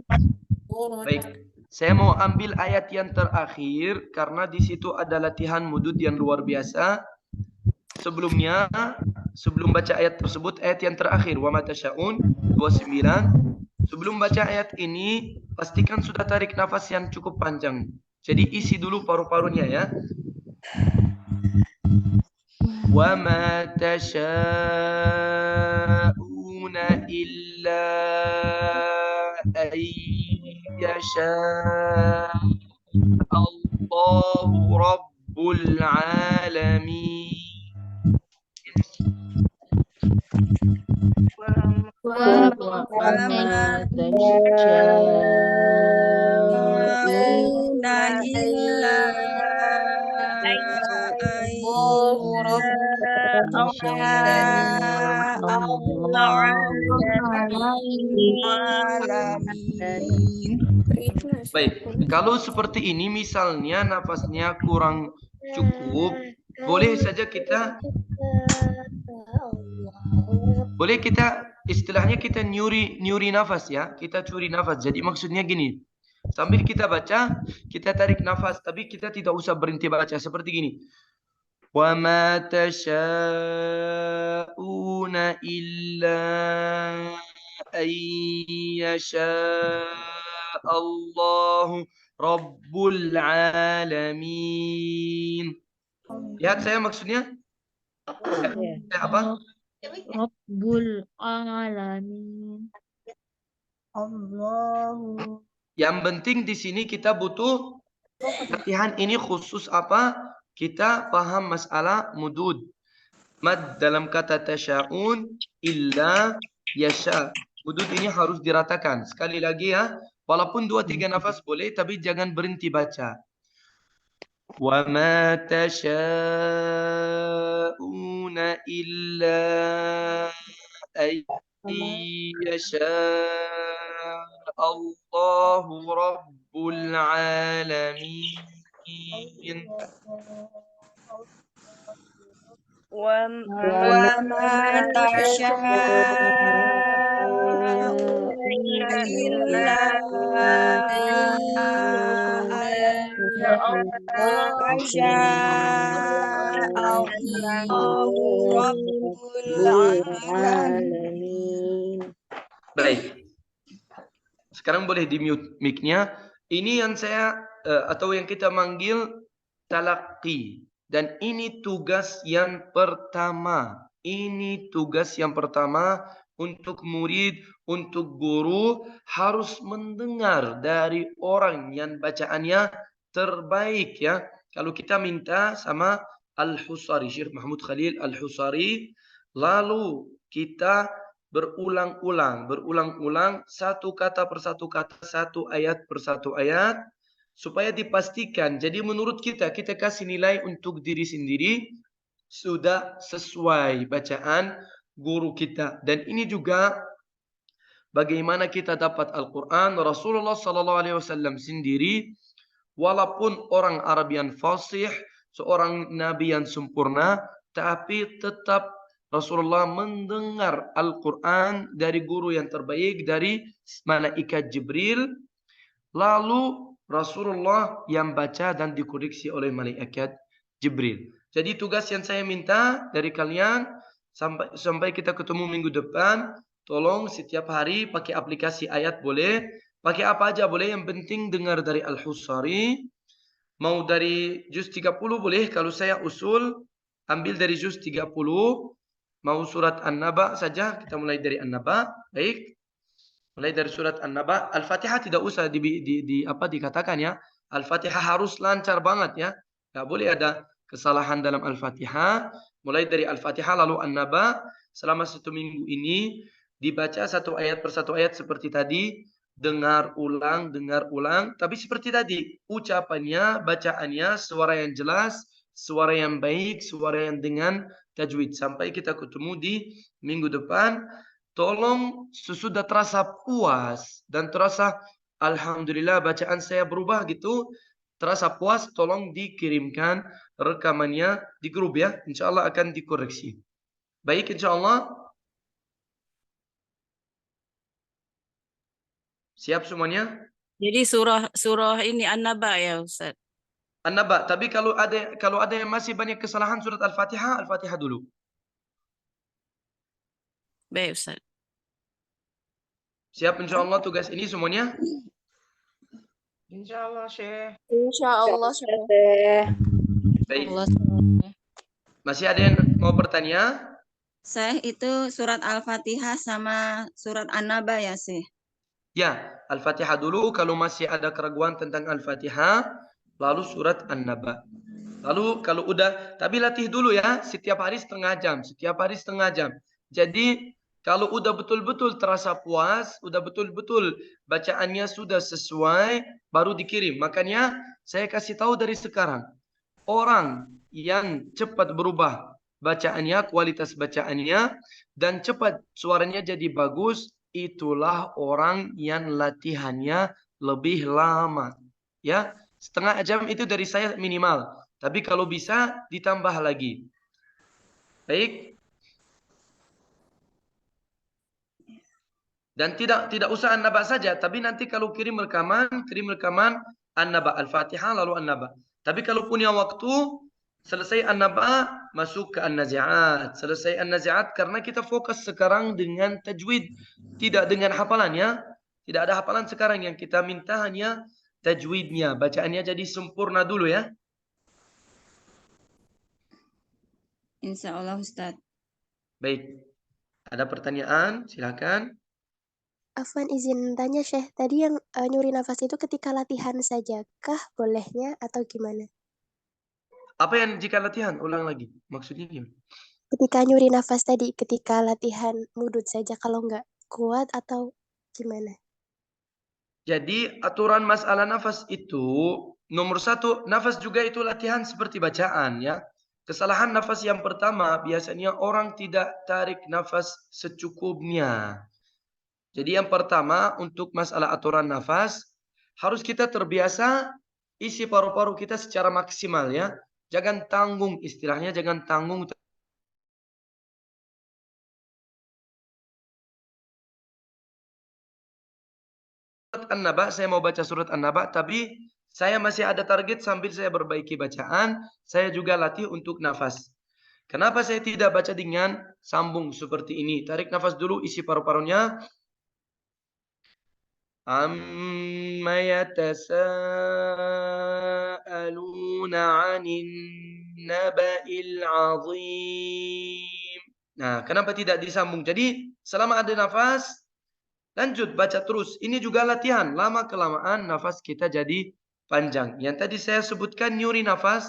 Baik, saya mau ambil ayat yang terakhir karena di situ ada latihan mudud yang luar biasa. Sebelumnya, sebelum baca ayat tersebut, ayat yang terakhir, wa ma tasyaun 29. Sebelum baca ayat ini, pastikan sudah tarik nafas yang cukup panjang. Jadi isi dulu paru-parunya ya. Wa ma tasyauna illa ayyasha Allahu Rabbul Alamin. وما تشاءون إلا أن Baik, kalau seperti ini misalnya nafasnya kurang cukup, boleh saja kita istilahnya kita nyuri nafas ya, kita curi nafas. Jadi maksudnya gini, sambil kita baca, kita tarik nafas, tapi kita tidak usah berhenti baca seperti gini. Wa ma tasha'una illa an yasha Allahu Rabbul Alamin. Lihat saya maksudnya? Apa? Rabbul Alamin. Allahu. Yang penting di sini kita butuh latihan ini khusus apa? Kita paham masalah mudud. Mad dalam kata tasya'un illa yasha. Mudud ini harus diratakan. Sekali lagi ya. Walaupun 2-3 nafas boleh, tapi jangan berhenti baca. Wa ma tasha'una illa ayyasha Allahu Rabbul Alamin. وما تشاءون إلا أن يشاء الله رب العالمين. Baik. Sekarang boleh di mute mic-nya. Ini yang saya atau yang kita manggil talaqi. Dan ini tugas yang pertama. Ini tugas yang pertama untuk murid, untuk guru harus mendengar dari orang yang bacaannya terbaik ya. Kalau kita minta sama Al-Husari, Syekh Mahmud Khalil Al-Husari, lalu kita berulang-ulang satu kata per satu kata, satu ayat per satu ayat, supaya dipastikan. Jadi menurut kita kasih nilai untuk diri sendiri sudah sesuai bacaan guru kita. Dan ini juga bagaimana kita dapat Al-Quran. Rasulullah SAW sendiri, walaupun orang Arab yang fasih, seorang nabi yang sempurna, tapi tetap Rasulullah mendengar Al-Quran dari guru yang terbaik, dari malaikat Jibril. Lalu Rasulullah yang baca dan dikoreksi oleh malaikat Jibril. Jadi tugas yang saya minta dari kalian sampai kita ketemu minggu depan, tolong setiap hari pakai aplikasi ayat boleh, pakai apa aja boleh, yang penting dengar dari Al-Husari. Mau dari juz 30 boleh, kalau saya usul ambil dari juz 30. Mau surat An-Naba saja, kita mulai dari An-Naba. Baik. Mulai dari surat An-Naba. Al-Fatihah tidak usah dikatakan ya. Al-Fatihah harus lancar banget ya. Tidak boleh ada kesalahan dalam Al-Fatihah. Mulai dari Al-Fatihah lalu An-Naba. Selama 1 minggu ini dibaca satu ayat per satu ayat seperti tadi. Dengar ulang. Tapi seperti tadi, ucapannya, bacaannya, suara yang jelas, suara yang baik, suara yang dengan tajwid. Sampai kita ketemu di minggu depan. Tolong sesudah terasa puas dan terasa alhamdulillah bacaan saya berubah gitu, terasa puas, tolong dikirimkan rekamannya di grup ya. Insyaallah akan dikoreksi. Baik, insyaallah. Siap semuanya? Jadi surah ini An-Naba ya Ustaz. An-Naba, tapi kalau ada yang masih banyak kesalahan surat Al-Fatihah, Al-Fatihah dulu. Baik Ustaz. Siap insyaallah tugas ini semuanya? Insyaallah Syekh. Insyaallah Syekh. Baik. Masih ada yang mau bertanya? Syekh, itu surat Al-Fatihah sama surat An-Naba ya Syekh? Ya, Al-Fatihah dulu. Kalau masih ada keraguan tentang Al-Fatihah, lalu surat An-Naba. Lalu kalau udah, tapi latih dulu ya, setiap hari setengah jam. Jadi kalau udah betul-betul terasa puas, udah betul-betul bacaannya sudah sesuai, baru dikirim. Makanya saya kasih tahu dari sekarang, orang yang cepat berubah bacaannya, kualitas bacaannya, dan cepat suaranya jadi bagus, itulah orang yang latihannya lebih lama. Ya, setengah jam itu dari saya minimal. Tapi kalau bisa ditambah lagi. Baik. Dan tidak usah an-naba saja, tapi nanti kalau kirim rekaman an-naba al-Fatihah lalu an-naba. Tapi kalau punya waktu, selesai an-naba masuk ke an-nazi'at. Selesai an-nazi'at karena kita fokus sekarang dengan tajwid, tidak dengan hafalan ya. Tidak ada hafalan sekarang, yang kita minta hanya tajwidnya, bacaannya jadi sempurna dulu ya. Insya Allah Ustadz. Baik. Ada pertanyaan? Silakan. Afwan, izin tanya Syekh, tadi yang nyuri nafas itu ketika latihan sajakah bolehnya atau gimana? Apa yang jika latihan? Ulang lagi. Maksudnya gimana? Ketika nyuri nafas tadi, ketika latihan mudut saja, kalau nggak kuat atau gimana? Jadi aturan masalah nafas itu, nomor satu, nafas juga itu latihan seperti bacaan ya. Kesalahan nafas yang pertama, biasanya orang tidak tarik nafas secukupnya. Jadi yang pertama, untuk masalah aturan nafas, harus kita terbiasa isi paru-paru kita secara maksimal ya. Jangan tanggung, istilahnya jangan tanggung. Surat An-Naba, saya mau baca surat An-Naba, tapi saya masih ada target sambil saya perbaiki bacaan, saya juga latih untuk nafas. Kenapa saya tidak baca dengan sambung seperti ini? Tarik nafas dulu, isi paru-parunya. Amma yatasa'aluna 'anil naba'il 'azim. Nah, kenapa tidak disambung? Jadi, selama ada nafas, lanjut baca terus. Ini juga latihan. Lama-kelamaan nafas kita jadi panjang. Yang tadi saya sebutkan nyuri nafas,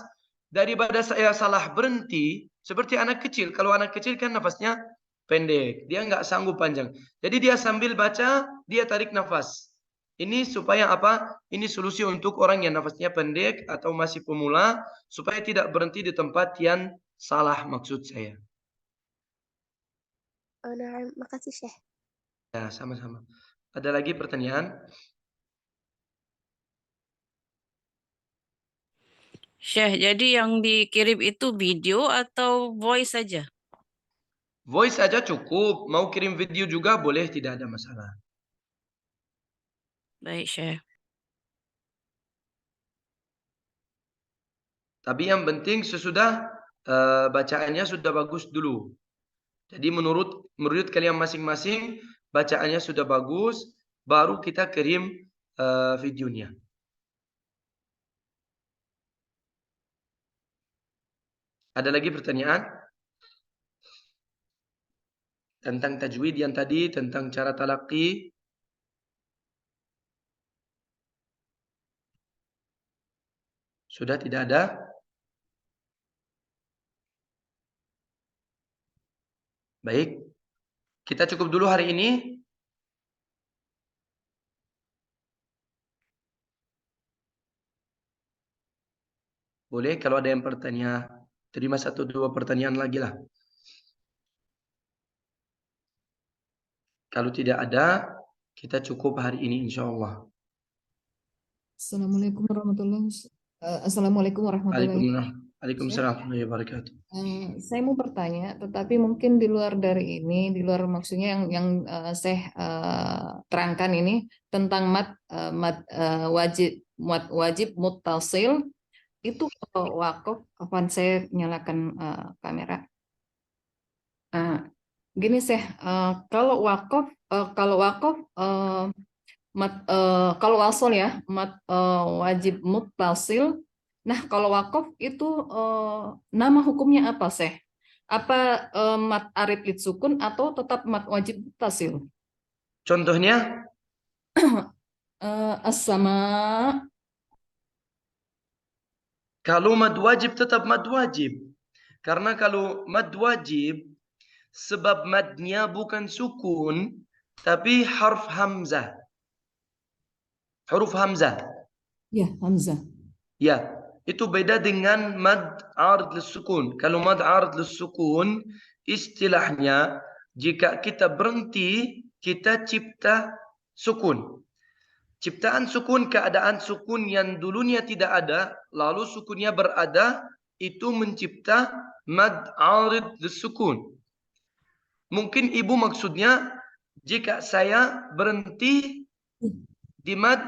daripada saya salah berhenti, seperti anak kecil. Kalau anak kecil kan nafasnya pendek. Dia nggak sanggup panjang. Jadi dia sambil baca, dia tarik nafas. Ini supaya apa? Ini solusi untuk orang yang nafasnya pendek atau masih pemula, supaya tidak berhenti di tempat yang salah maksud saya. Oh, nah, makasih Syekh. Ya, sama-sama. Ada lagi pertanyaan? Syekh, jadi yang dikirim itu video atau voice saja? Voice aja cukup. Mau kirim video juga boleh, tidak ada masalah. Baik, Syekh. Tapi yang penting sesudah bacaannya sudah bagus dulu. Jadi menurut kalian masing-masing, bacaannya sudah bagus, baru kita kirim videonya. Ada lagi pertanyaan? Tentang tajwid yang tadi, tentang cara talaqi. Sudah tidak ada? Baik. Kita cukup dulu hari ini. Boleh kalau ada yang bertanya, terima 1-2 pertanyaan lagi lah. Kalau tidak ada, kita cukup hari ini insya Allah. Assalamualaikum warahmatullahi wabarakatuh. Waalaikumsalam warahmatullahi wabarakatuh. Saya mau bertanya, tetapi mungkin di luar dari ini, di luar maksudnya yang saya terangkan ini tentang mad wajib muttasil itu kalau waqaf, apaan saya nyalakan kamera. Gini kalau waqaf kalau wasol ya wajib muttasil. Nah, kalau wakaf itu nama hukumnya apa, Syekh? Apa mat arid lid sukun atau tetap mat wajib muttasil? Contohnya? As-sama. Kalau mad wajib tetap mad wajib. Karena kalau mad wajib, sebab madnya bukan sukun, tapi huruf hamzah. Huruf hamzah. Ya, hamzah. Ya. itu beda dengan mad arid lissukun. Kalau mad arid lissukun istilahnya jika kita berhenti kita cipta sukun. Ciptaan sukun, keadaan sukun yang dulunya tidak ada, lalu sukunnya berada, itu mencipta mad arid lissukun. Mungkin ibu maksudnya jika saya berhenti di mad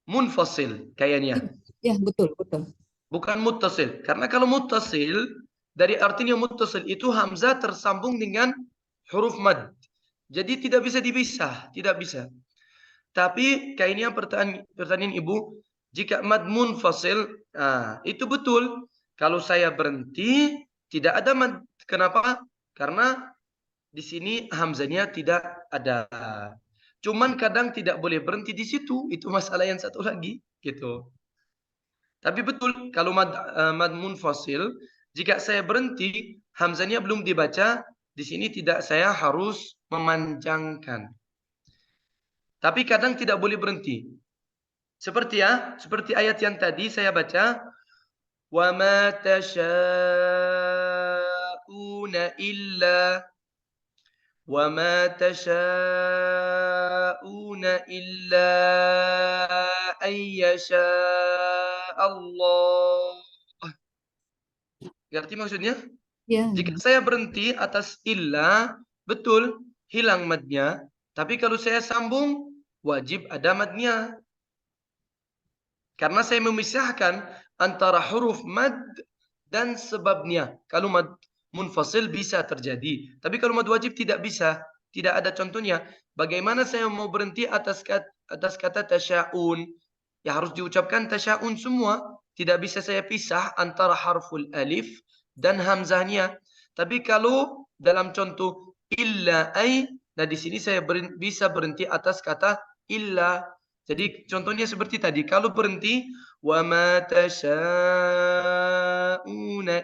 munfasil kayaknya. Ya, betul, betul. Bukan muttasil. Karena kalau muttasil, dari artinya muttasil itu hamzah tersambung dengan huruf mad. Jadi tidak bisa dipisah, tidak bisa. Tapi kayaknya pertanyaan ibu, jika mad munfasil, itu betul. Kalau saya berhenti, tidak ada mad. Kenapa? Karena di sini hamzahnya tidak ada. Cuman kadang tidak boleh berhenti di situ. Itu masalah yang satu lagi, gitu. Tapi betul kalau mad munfasil, jika saya berhenti, hamzahnya belum dibaca, di sini tidak saya harus memanjangkan. Tapi kadang tidak boleh berhenti. Seperti ayat yang tadi saya baca, wa ma tasha'una illa ayyasha Allah. Ngerti maksudnya? Ya. Jika saya berhenti atas illa, betul hilang madnya. Tapi kalau saya sambung, wajib ada madnya. Karena saya memisahkan antara huruf mad dan sebabnya. Kalau mad munfasil bisa terjadi. Tapi kalau mad wajib tidak bisa. Tidak ada contohnya. Bagaimana saya mau berhenti atas kata tasya'un? Ya harus diucapkan tasya'un semua. Tidak bisa saya pisah antara harful alif dan hamzahnya. Tapi kalau dalam contoh illa ay, nah di sini saya bisa berhenti atas kata illa. Jadi contohnya seperti tadi, kalau berhenti wa ma tasha'una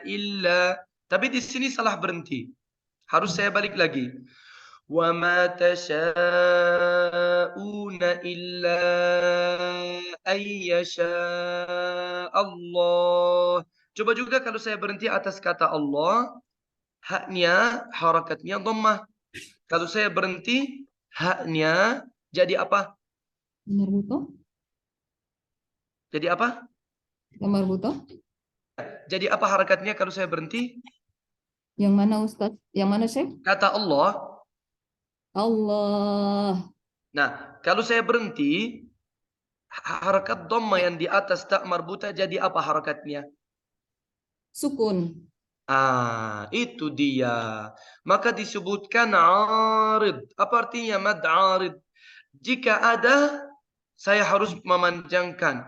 illa, tapi di sini salah berhenti. Harus saya balik lagi. Wa ma tasha'una illa ayyasha Allah. Coba juga kalau saya berhenti atas kata Allah, haknya, harakatnya dhammah. Kalau saya berhenti, haknya jadi apa? Marbuto? Jadi apa? Marbuto? Jadi apa harakatnya kalau saya berhenti? Yang mana Ustaz? Yang mana Syekh? Kata Allah. Allah. Nah, kalau saya berhenti, harakat dhamma yang di atas tak marbuta jadi apa harakatnya? Sukun. Itu dia. Maka disebutkan arid. Apa artinya mad arid? Jika ada, saya harus memanjangkan.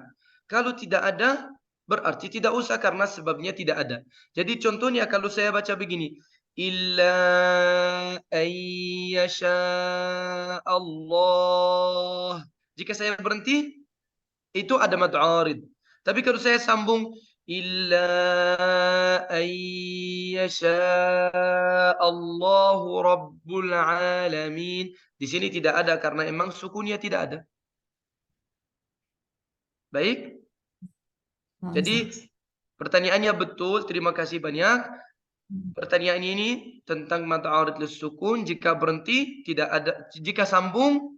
Kalau tidak ada, berarti tidak usah karena sebabnya tidak ada. Jadi contohnya kalau saya baca begini, illa ayyasha Allah. Jika saya berhenti, itu ada mad arid. Tapi kalau saya sambung illa ayyasha Allahu rabbul alamin. Di sini tidak ada karena emang sukunnya tidak ada. Baik. Jadi pertanyaannya betul, terima kasih banyak. Pertanyaan ini tentang mad arid lissukun, jika berhenti tidak ada, jika sambung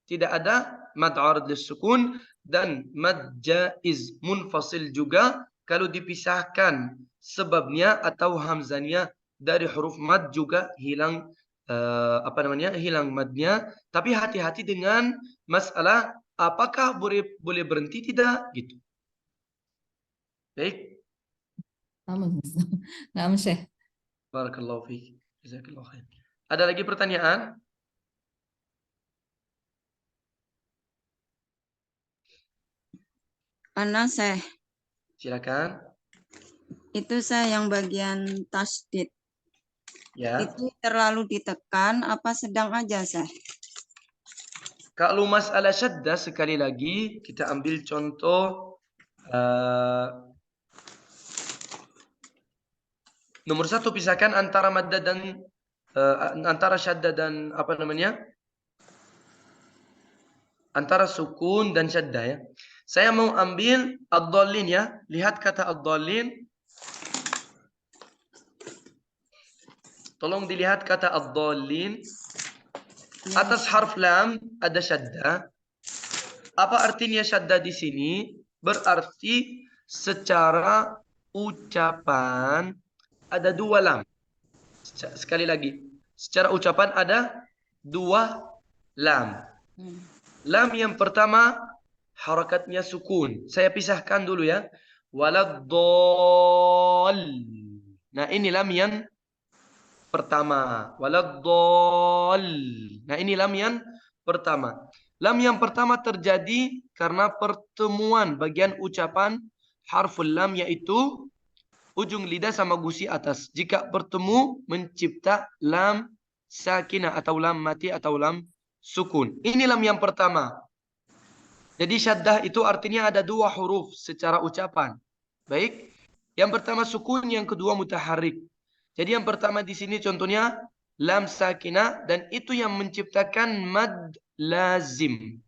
tidak ada mad arid lissukun, dan mad jaiz munfasil juga kalau dipisahkan sebabnya atau hamzahnya dari huruf mad juga hilang hilang madnya. Tapi hati-hati dengan masalah apakah boleh berhenti tidak gitu. Baik. Naam Syekh. Barakallahu fiik. Jazakallahu khair. Ada lagi pertanyaan? Ana Syekh. Silakan. Itu saya yang bagian tasdid. Ya. Itu terlalu ditekan apa sedang aja, Syekh? Kalau masalah syaddah sekali lagi kita ambil contoh nomor satu, pisahkan antara madda dan antara syaddah dan antara sukun dan syaddah ya. Saya mau ambil ad-dallin ya. Lihat kata ad-dallin. Tolong dilihat kata ad-dallin. Atas harf lam ada syaddah. Apa artinya syaddah di sini? Berarti secara ucapan ada dua lam. Sekali lagi. Secara ucapan ada dua lam. Lam yang pertama harakatnya sukun. Saya pisahkan dulu ya. Waladdall. Nah, ini lam yang pertama. Waladdall. Nah, ini lam yang pertama. Lam yang pertama terjadi karena pertemuan bagian ucapan harful lam, yaitu ujung lidah sama gusi atas. Jika bertemu mencipta lam sakinah atau lam mati atau lam sukun. Ini lam yang pertama. Jadi syaddah itu artinya ada dua huruf secara ucapan. Baik. Yang pertama sukun, yang kedua mutaharrik. Jadi yang pertama di sini contohnya lam sakinah, dan itu yang menciptakan mad lazim.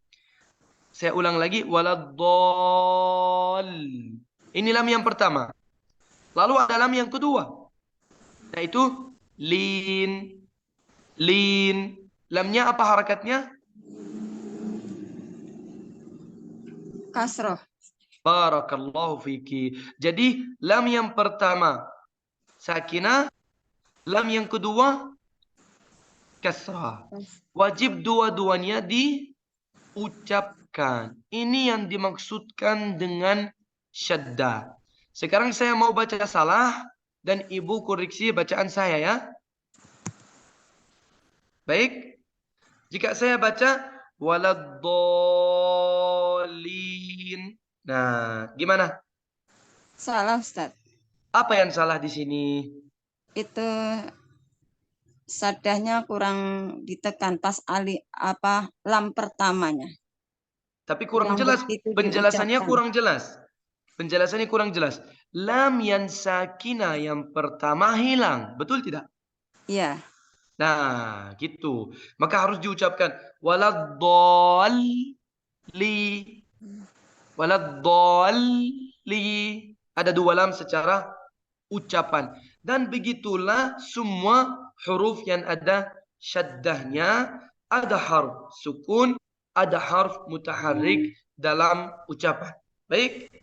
Saya ulang lagi, waladdall. Ini lam yang pertama. Lalu ada lam yang kedua, yaitu lin. Lin. Lamnya apa harakatnya? Kasroh. Barakallahu fiki. Jadi lam yang pertama sakinah, lam yang kedua kasrah. Wajib dua-duanya diucapkan. Ini yang dimaksudkan dengan syaddah. Sekarang saya mau baca salah dan ibu koreksi bacaan saya ya. Baik. Jika saya baca waladdallin. Nah, gimana? Salah, Ustaz. Apa yang salah di sini? Itu saddahnya kurang ditekan pas lam pertamanya. Tapi kurang Yang jelas. begitu Penjelasannya diucapkan. kurang jelas. Penjelasannya kurang jelas. Lam yang sakinah yang pertama hilang. Betul tidak? Iya. Nah, gitu. Maka harus diucapkan waladdalli. Waladdalli. Ada dua lam secara ucapan. Dan begitulah semua huruf yang ada syaddahnya, ada harf sukun, ada harf mutaharrik dalam ucapan. Baik.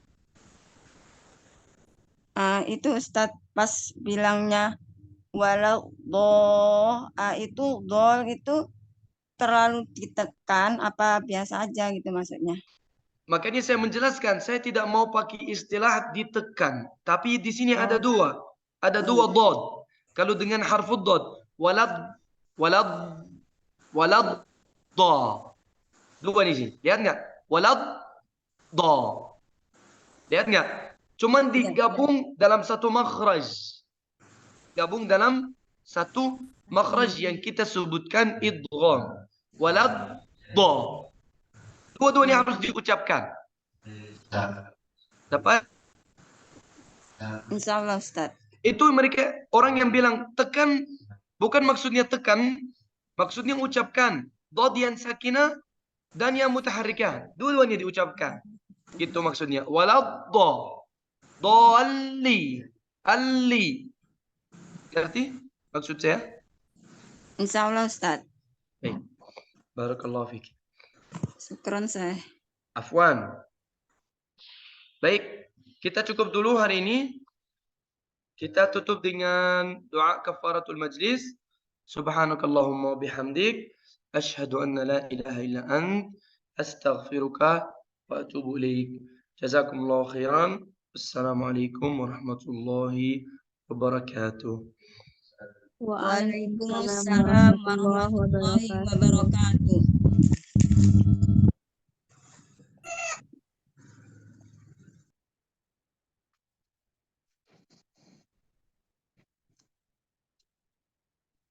Itu Ustadz pas bilangnya walau itu dol itu terlalu ditekan apa biasa aja gitu maksudnya. Makanya saya menjelaskan, saya tidak mau pakai istilah ditekan, tapi di sini ada dua. Ada dua dod. Kalau dengan harfud dod, walad da. Dua di sini. Lihat nggak? Walad da. Lihat nggak? Cuman digabung dalam satu makhraj. Gabung dalam satu makhraj yang kita sebutkan idgham. Walad da. Dua-duanya harus diucapkan. Dapat? Insya Allah, Ustaz. Itu mereka orang yang bilang tekan, bukan maksudnya tekan, maksudnya ucapkan. Dod yang sakinah dan yang mutaharrikah. Dua-duanya diucapkan. Gitu maksudnya. Walad da. Dolli. Alli. Berarti maksud saya? Insya Allah, Ustaz. Baik. Barakallahu fiik. Syukron saya. Afwan. Baik, kita cukup dulu hari ini. Kita tutup dengan doa kafaratul majlis. Subhanakallahumma bihamdik. Ashhadu anna la ilaha illa ant. Astaghfiruka wa atubu ilaik. Jazakumullahu khairan. Assalamualaikum warahmatullahi wabarakatuh. Waalaikumsalam warahmatullahi wabarakatuh.